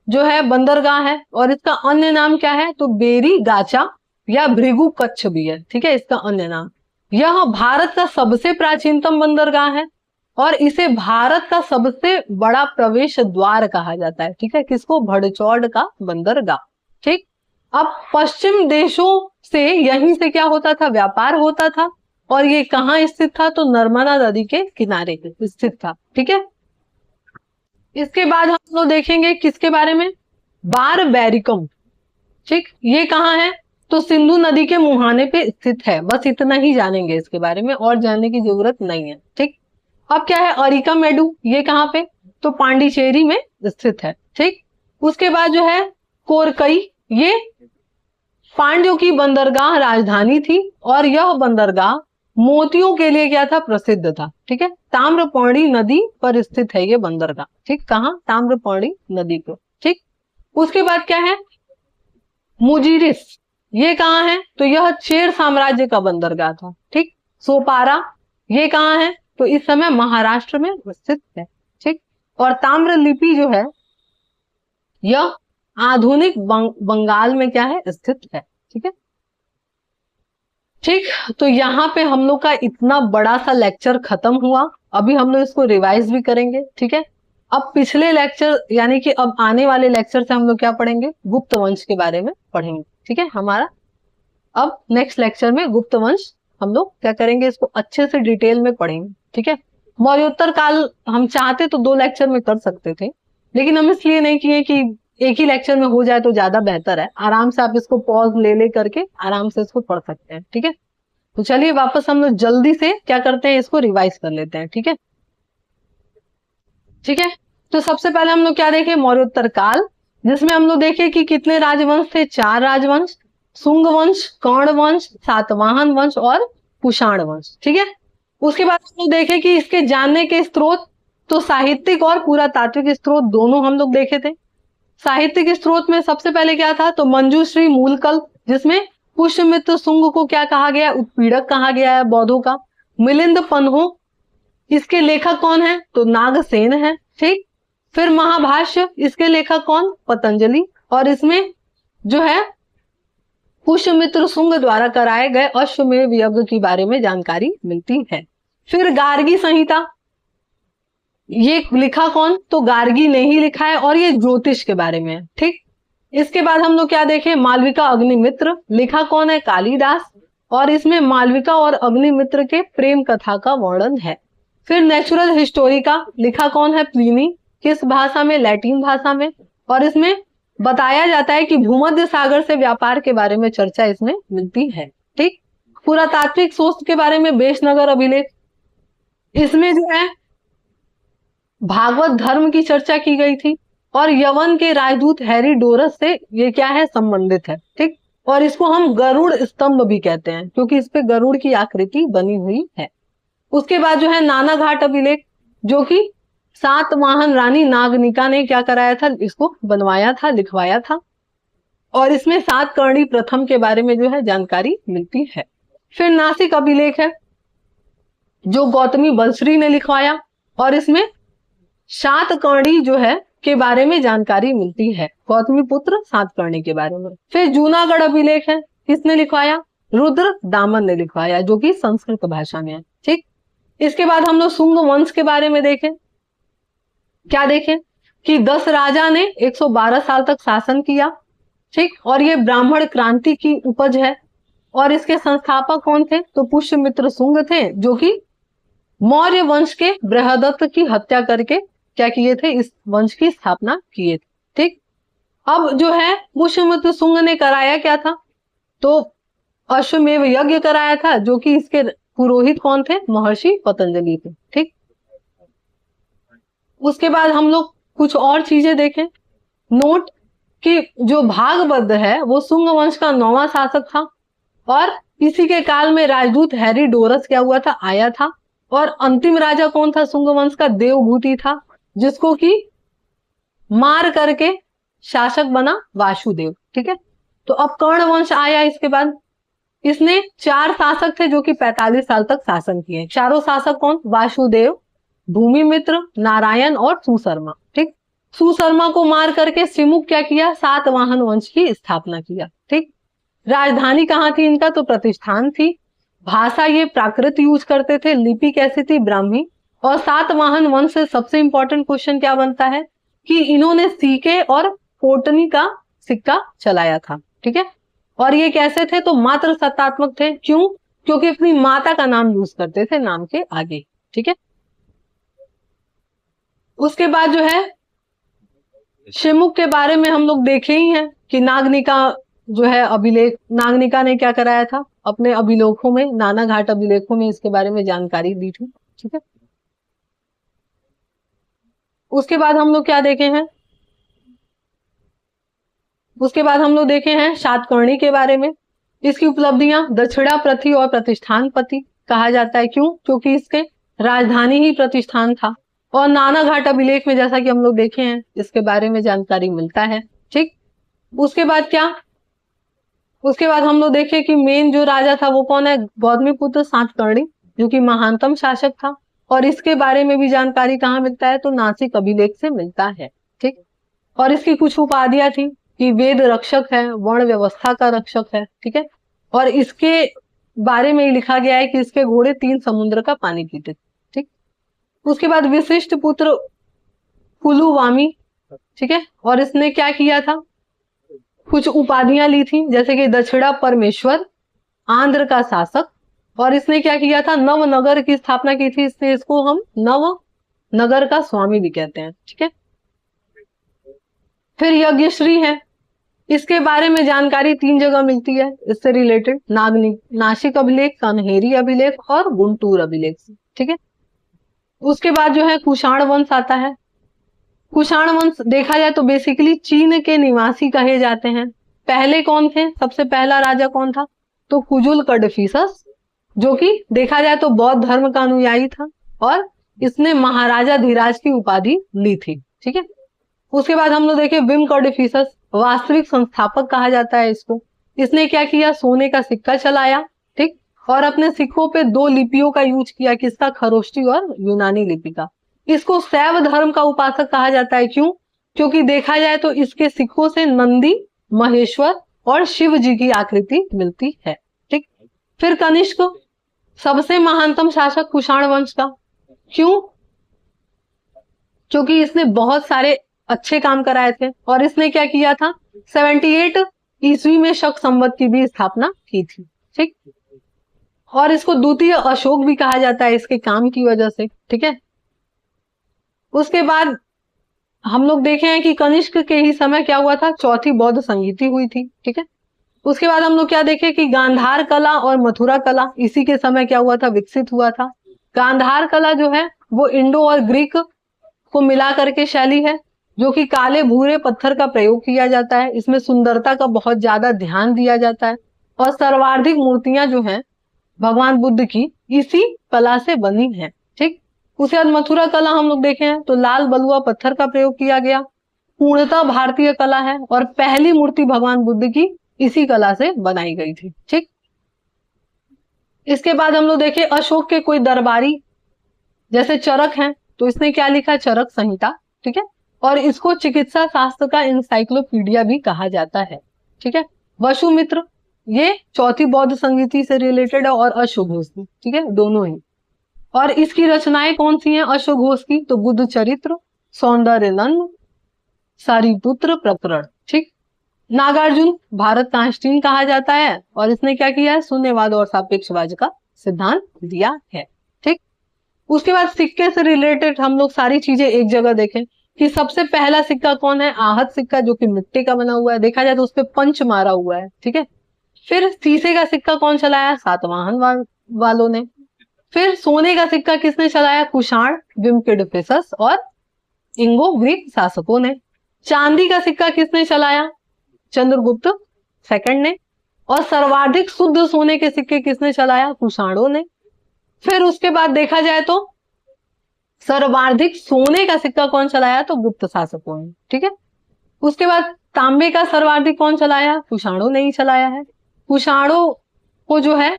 जो है बंदरगाह है, और इसका अन्य नाम क्या है? तो बेरी गाचा या भृगु कच्छ भी है। ठीक है, इसका अन्य नाम। यह भारत का सबसे प्राचीनतम बंदरगाह है और इसे भारत का सबसे बड़ा प्रवेश द्वार कहा जाता है। ठीक है, किसको? भड़चौड़ का बंदरगाह। ठीक, अब पश्चिम देशों से यहीं से क्या होता था? व्यापार होता था। और ये कहाँ स्थित था? तो नर्मदा नदी के किनारे स्थित था। ठीक है, इसके बाद हम लोग देखेंगे किसके बारे में? बारबैरिकम। ठीक, ये कहाँ है? तो सिंधु नदी के मुहाने पे स्थित है। बस इतना ही जानेंगे इसके बारे में, और जानने की जरूरत नहीं है। ठीक, अब क्या है? अरिकामेडु, ये कहाँ पे? तो पांडिचेरी में स्थित है। ठीक, उसके बाद जो है कोरकई, ये पांड्यों की बंदरगाह राजधानी थी, और यह बंदरगाह मोतियों के लिए क्या था? प्रसिद्ध था। ठीक है, ताम्रपर्णी नदी पर स्थित है ये बंदरगाह। ठीक, कहाँ? ताम्रपर्णी नदी पर। ठीक, उसके बाद क्या है? मुजिरिस, ये कहाँ है? तो यह चेर साम्राज्य का बंदरगाह था। ठीक, सोपारा, ये कहाँ है? तो इस समय महाराष्ट्र में स्थित है। ठीक, और ताम्रलिपि जो है यह आधुनिक बंगाल में क्या है? स्थित है। ठीक है, ठीक, तो यहाँ पे हम लोग का इतना बड़ा सा लेक्चर खत्म हुआ। अभी हम लोग इसको रिवाइज भी करेंगे। ठीक है, अब पिछले लेक्चर यानी कि अब आने वाले लेक्चर से हम लोग क्या पढ़ेंगे? गुप्त वंश के बारे में पढ़ेंगे। ठीक है, हमारा अब नेक्स्ट लेक्चर में गुप्त वंश हम लोग क्या करेंगे? इसको अच्छे से डिटेल में पढ़ेंगे। ठीक है, मौर्योत्तर काल हम चाहते तो 2 लेक्चर में कर सकते थे, लेकिन हम इसलिए नहीं किए कि एक ही लेक्चर में हो जाए तो ज्यादा बेहतर है। आराम से आप इसको पॉज ले करके आराम से इसको पढ़ सकते हैं। ठीक है, तो चलिए वापस हम लोग जल्दी से क्या करते हैं? इसको रिवाइज कर लेते हैं। ठीक है, ठीक है, तो सबसे पहले हम लोग क्या देखे? मौर्योत्तर काल, जिसमें हम लोग देखे कि कितने राजवंश थे? 4 राजवंश, शुंग वंश, कर्ण वंश, सातवाहन वंश और कुषाण वंश। ठीक है, उसके बाद हम लोग देखे कि इसके जानने के स्रोत, तो साहित्यिक और पुरातात्विक स्रोत दोनों हम लोग देखे थे। साहित्यिक स्रोत में सबसे पहले क्या था? तो मंजूश्री मूलकल्प, जिसमें पुष्यमित्र शुंग को क्या कहा गया? उत्पीड़क कहा गया है बौद्धों का। मिलिंद पन्हो, इसके लेखक कौन है? तो नागसेन है। ठीक, फिर महाभाष्य, इसके लेखक कौन? पतंजलि। और इसमें जो है पुष्यमित्र शुंग द्वारा कराए गए अश्वमेध यज्ञ के बारे में जानकारी मिलती है। फिर गार्गी संहिता, ये लिखा कौन? तो गार्गी ने ही लिखा है, और ये ज्योतिष के बारे में है। ठीक, इसके बाद हम लोग क्या देखें? मालविका अग्निमित्र, लिखा कौन है? कालिदास। और इसमें मालविका और अग्निमित्र के प्रेम कथा का वर्णन है। फिर नेचुरल हिस्टोरिका, लिखा कौन है? प्लिनी। किस भाषा में? लैटिन भाषा में। और इसमें बताया जाता है कि भूमध्य सागर से व्यापार के बारे में चर्चा इसमें मिलती है। ठीक, पुरातात्विक सोच के बारे में बेशनगर अभिलेख, इसमें जो है भागवत धर्म की चर्चा की गई थी, और यवन के राजदूत हेरोडोटस से ये क्या है? संबंधित है। ठीक, और इसको हम गरुड़ स्तंभ भी कहते हैं, क्योंकि इस पे गरुड़ की आकृति बनी हुई है। उसके बाद जो है नाना घाट अभिलेख, जो कि सातवाहन रानी नागनिका ने क्या कराया था? इसको बनवाया था, लिखवाया था। और इसमें सातकर्णी प्रथम के बारे में जो है जानकारी मिलती है। फिर नासिक अभिलेख है, जो गौतमी बलश्री ने लिखवाया, और इसमें सातकर्णी जो है के बारे में जानकारी मिलती है, गौतमी पुत्र सातकर्णी के बारे में। फिर जूनागढ़ अभिलेख है, किसने लिखवाया? रुद्र दामन ने लिखवाया, जो कि संस्कृत भाषा में है। ठीक, इसके बाद हम लोग शुंग वंश के बारे में देखें। क्या देखें? कि 10 राजा ने 112 साल तक शासन किया। ठीक, और ये ब्राह्मण क्रांति की उपज है। और इसके संस्थापक कौन थे? तो पुष्यमित्र शुंग थे, जो कि मौर्य वंश के बृहदत्त की हत्या करके क्या किए थे? इस वंश की स्थापना किए थे। ठीक, अब जो है पुष्यमित्र शुंग ने कराया क्या था? तो अश्वमेध यज्ञ कराया था, जो कि इसके पुरोहित कौन थे? महर्षि पतंजलि थे। ठीक, उसके बाद हम लोग कुछ और चीजें देखें। नोट कि जो भागवत है वो शुंग वंश का 9वां शासक था, और इसी के काल में राजदूत हेरोडोटस क्या हुआ था? आया था। और अंतिम राजा कौन था शुंग वंश का? देवभूति था, जिसको कि मार करके शासक बना वासुदेव। ठीक है, तो अब कर्ण वंश आया इसके बाद। इसने 4 शासक थे, जो कि 45 साल तक शासन किए। चारों शासक कौन? वासुदेव, भूमिमित्र, नारायण और सुशर्मा। ठीक, सुशर्मा को मार करके सिमुक क्या किया? सातवाहन वंश की स्थापना किया। ठीक, राजधानी कहाँ थी इनका? तो प्रतिष्ठान थी। भाषा ये प्राकृत यूज करते थे। लिपि कैसी थी? ब्राह्मी। और सातवाहन वंश से सबसे इंपॉर्टेंट क्वेश्चन क्या बनता है कि इन्होंने सीके और कोटनी का सिक्का चलाया था, ठीक है। और ये कैसे थे, तो मात्र सत्तात्मक थे। क्यों? क्योंकि अपनी माता का नाम यूज करते थे नाम के आगे, ठीक है। उसके बाद जो है शिवमुख के बारे में हम लोग देखे ही हैं कि नागनिका जो है अभिलेख, नागनिका ने क्या कराया था अपने अभिलेखों में, नाना घाट अभिलेखों में इसके बारे में जानकारी दी थी, ठीक है। उसके बाद हम लोग क्या देखे हैं, उसके बाद हम लोग देखे हैं सातकर्णी के बारे में। इसकी उपलब्धियां दक्षिणा पृथ्वी और प्रतिष्ठान पति कहा जाता है। क्यों? क्योंकि इसके राजधानी ही प्रतिष्ठान था। और नाना घाट अभिलेख में जैसा कि हम लोग देखे हैं इसके बारे में जानकारी मिलता है, ठीक। उसके बाद क्या, उसके बाद हम लोग देखे कि मेन जो राजा था वो कौन है, गौतमीपुत्र सातकर्णी, जो कि महानतम शासक था। और इसके बारे में भी जानकारी कहाँ मिलता है, तो नासिक अभिलेख से मिलता है, ठीक। और इसकी कुछ उपाधियां थी कि वेद रक्षक है, वर्ण व्यवस्था का रक्षक है, ठीक है। और इसके बारे में लिखा गया है कि इसके घोड़े 3 समुद्र का पानी पीते, ठीक। उसके बाद विशिष्ट पुत्र पुलुवामी, ठीक है। और इसने क्या किया था, कुछ उपाधियां ली थी, जैसे कि दक्षिणा परमेश्वर, आंध्र का शासक। और इसने क्या किया था, नवनगर की स्थापना की थी, इससे इसको हम नव नगर का स्वामी भी कहते हैं, ठीक है। फिर यज्ञश्री है, इसके बारे में जानकारी 3 जगह मिलती है इससे रिलेटेड, नासिक अभिलेख, कन्हेरी अभिलेख और गुंटूर अभिलेख से, ठीक है। उसके बाद जो है कुषाण वंश आता है। कुषाण वंश देखा जाए तो बेसिकली चीन के निवासी कहे जाते हैं। पहले कौन थे, सबसे पहला राजा कौन था, तो कुजुल कडफिसस, जो कि देखा जाए तो बौद्ध धर्म का अनुयायी था और इसने महाराजा धीराज की उपाधि ली थी, ठीक है। उसके बाद हम लोग देखें विम कडफिसस, वास्तविक संस्थापक कहा जाता है इसको। इसने क्या किया, सोने का सिक्का चलाया, ठीक। और अपने सिक्कों पे 2 लिपियों का यूज किया, किसका, खरोष्टी और यूनानी लिपि का। इसको शैव धर्म का उपासक कहा जाता है। क्यों? क्योंकि देखा जाए तो इसके सिक्कों से नंदी, महेश्वर और शिव जी की आकृति मिलती है, ठीक। फिर कनिष्क, सबसे महानतम शासक कुषाण वंश का। क्यों? क्योंकि इसने बहुत सारे अच्छे काम कराए थे। और इसने क्या किया था, 78 ईस्वी में शक संवत की भी स्थापना की थी, ठीक। और इसको द्वितीय अशोक भी कहा जाता है इसके काम की वजह से, ठीक है। उसके बाद हम लोग देखे हैं कि कनिष्क के ही समय क्या हुआ था, चौथी बौद्ध संगीति हुई थी, ठीक है। उसके बाद हम लोग क्या देखे कि गांधार कला और मथुरा कला इसी के समय क्या हुआ था, विकसित हुआ था। गांधार कला जो है वो इंडो और ग्रीक को मिला करके शैली है, जो कि काले भूरे पत्थर का प्रयोग किया जाता है। इसमें सुंदरता का बहुत ज्यादा ध्यान दिया जाता है। और सर्वाधिक मूर्तियां जो हैं भगवान बुद्ध की इसी कला से बनी है, ठीक। उसके बाद मथुरा कला हम लोग देखे हैं तो लाल बलुआ पत्थर का प्रयोग किया गया, पूर्णतः भारतीय कला है। और पहली मूर्ति भगवान बुद्ध की इसी कला से बनाई गई थी, ठीक। इसके बाद हम लोग देखे अशोक के कोई दरबारी जैसे चरक हैं, तो इसने क्या लिखा, चरक संहिता, ठीक है। और इसको चिकित्सा शास्त्र का इंसाइक्लोपीडिया भी कहा जाता है, ठीक है। वसुमित्र, ये चौथी बौद्ध संगीति से रिलेटेड है, और अश्वघोष की, ठीक है, दोनों ही। और इसकी रचनाएं कौन सी हैं अश्वघोष की, तो बुद्ध चरित्र, सौंदर्य नंद, सारिपुत्र प्रकरण, ठीक। नागार्जुन भारत का आइंस्टीन कहा जाता है, और इसने क्या किया है, शून्यवाद और सापेक्षवाद का सिद्धांत दिया है, ठीक। उसके बाद सिक्के से रिलेटेड हम लोग सारी चीजें एक जगह देखें कि सबसे पहला सिक्का कौन है, आहत सिक्का, जो कि मिट्टी का बना हुआ है, देखा जाए तो उस पर पंच मारा हुआ है, ठीक है। फिर शीशे का सिक्का कौन चलाया, सातवाहन वालों ने। फिर सोने का सिक्का किसने चलाया, कुषाण, विमकिडफिसस और इंगो ग्रीक शासकों ने। चांदी का सिक्का किसने चलाया, चंद्रगुप्त सेकंड ने। और सर्वाधिक शुद्ध सोने के सिक्के किसने चलाया, कुषाणों ने। फिर उसके बाद देखा जाए तो सर्वाधिक सोने का सिक्का कौन चलाया, तो गुप्त शासकों ने, ठीक है। उसके बाद तांबे का सर्वाधिक कौन चलाया, कुषाणों ने ही चलाया है। कुषाणों को जो है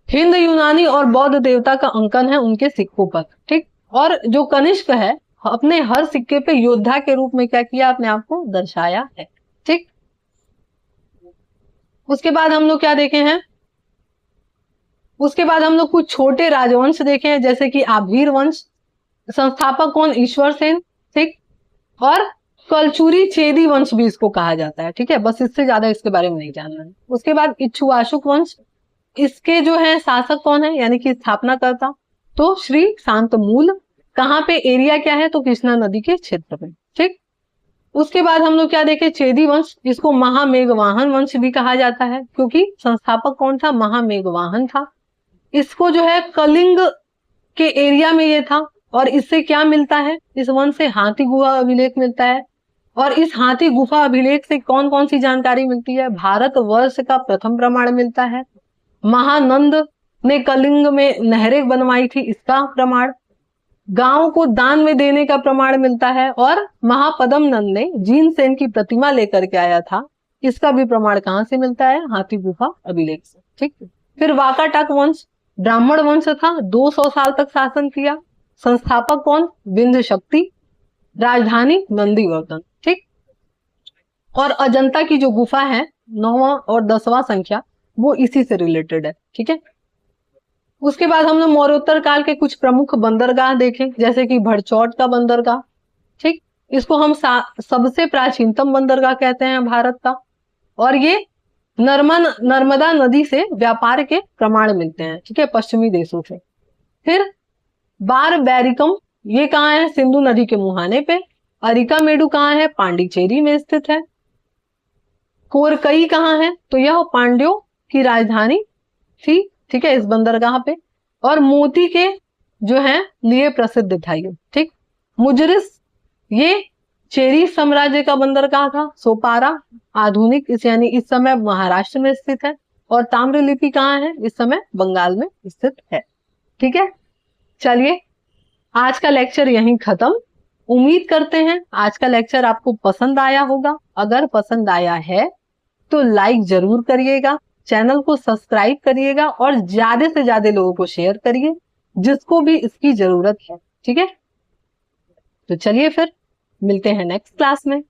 हिंद, यूनानी और बौद्ध देवता का अंकन है उनके सिक्कों पर, ठीक। और जो कनिष्क है अपने हर सिक्के पे योद्धा के रूप में क्या किया, अपने आप को दर्शाया है, ठीक। उसके बाद हम लोग क्या देखे हैं, उसके बाद हम लोग कुछ छोटे राजवंश देखे हैं, जैसे कि आभीर वंश, संस्थापक कौन, ईश्वर सेन, ठीक। और कलचुरी चेदी वंश भी इसको कहा जाता है, ठीक है, बस इससे ज्यादा इसके बारे में नहीं जानना है। उसके बाद इक्ष्वाकुक वंश, इसके जो है शासक कौन है, यानी कि स्थापना करता, तो श्री शांतमूल। कहाँ पे, एरिया क्या है, तो कृष्णा नदी के क्षेत्र में, ठीक। उसके बाद हम लोग क्या देखे, चेदी वंश, जिसको महामेघवाहन वंश भी कहा जाता है, क्योंकि संस्थापक कौन था, महामेघवाहन था। इसको जो है कलिंग के एरिया में ये था, और इससे क्या मिलता है, इस वंश से हाथी गुफा अभिलेख मिलता है। और इस हाथी गुफा अभिलेख से कौन कौन सी जानकारी मिलती है, भारतवर्ष का प्रथम प्रमाण मिलता है, महानंद ने कलिंग में नहरें बनवाई थी इसका प्रमाण, गांव को दान में देने का प्रमाण मिलता है, और महापदम नंद ने जीनसेन की प्रतिमा लेकर के आया था, इसका भी प्रमाण कहां से मिलता है, हाथी गुफा अभिलेख से, ठीक। फिर वाकाटक वंश, ब्राह्मण वंश था, 200 साल तक शासन किया, संस्थापक कौन, विंध्य शक्ति, राजधानी नंदीवर्धन, ठीक। और अजंता की जो गुफा है 9वां और 10वां संख्या, वो इसी से रिलेटेड है, ठीक है। उसके बाद हम लोग मौर्योत्तर काल के कुछ प्रमुख बंदरगाह देखें, जैसे कि भड़चौट का बंदरगाह, ठीक। इसको हम सबसे प्राचीनतम बंदरगाह कहते हैं भारत का, और ये नर्मदा नदी से व्यापार के प्रमाण मिलते हैं, ठीक है, पश्चिमी देशों से। फिर बारबैरिकम, ये कहाँ है, सिंधु नदी के मुहाने पे। अरिकामेडु कहाँ है, पांडिचेरी में स्थित है। कोरकई कहाँ है, तो यह पांड्यों की राजधानी थी, ठीक है, इस बंदरगाह पे। और मोती के जो है लिए प्रसिद्ध था ये, ठीक। मुजरिस, ये चेरी साम्राज्य का बंदरगाह था। सोपारा आधुनिक इस यानी इस समय महाराष्ट्र में स्थित है। और ताम्रलिपि कहाँ है, इस समय बंगाल में स्थित है, ठीक है। चलिए, आज का लेक्चर यहीं खत्म। उम्मीद करते हैं आज का लेक्चर आपको पसंद आया होगा। अगर पसंद आया है तो लाइक जरूर करिएगा, चैनल को सब्सक्राइब करिएगा, और ज्यादा से ज्यादा लोगों को शेयर करिए जिसको भी इसकी जरूरत है, ठीक है। तो चलिए फिर मिलते हैं नेक्स्ट क्लास में।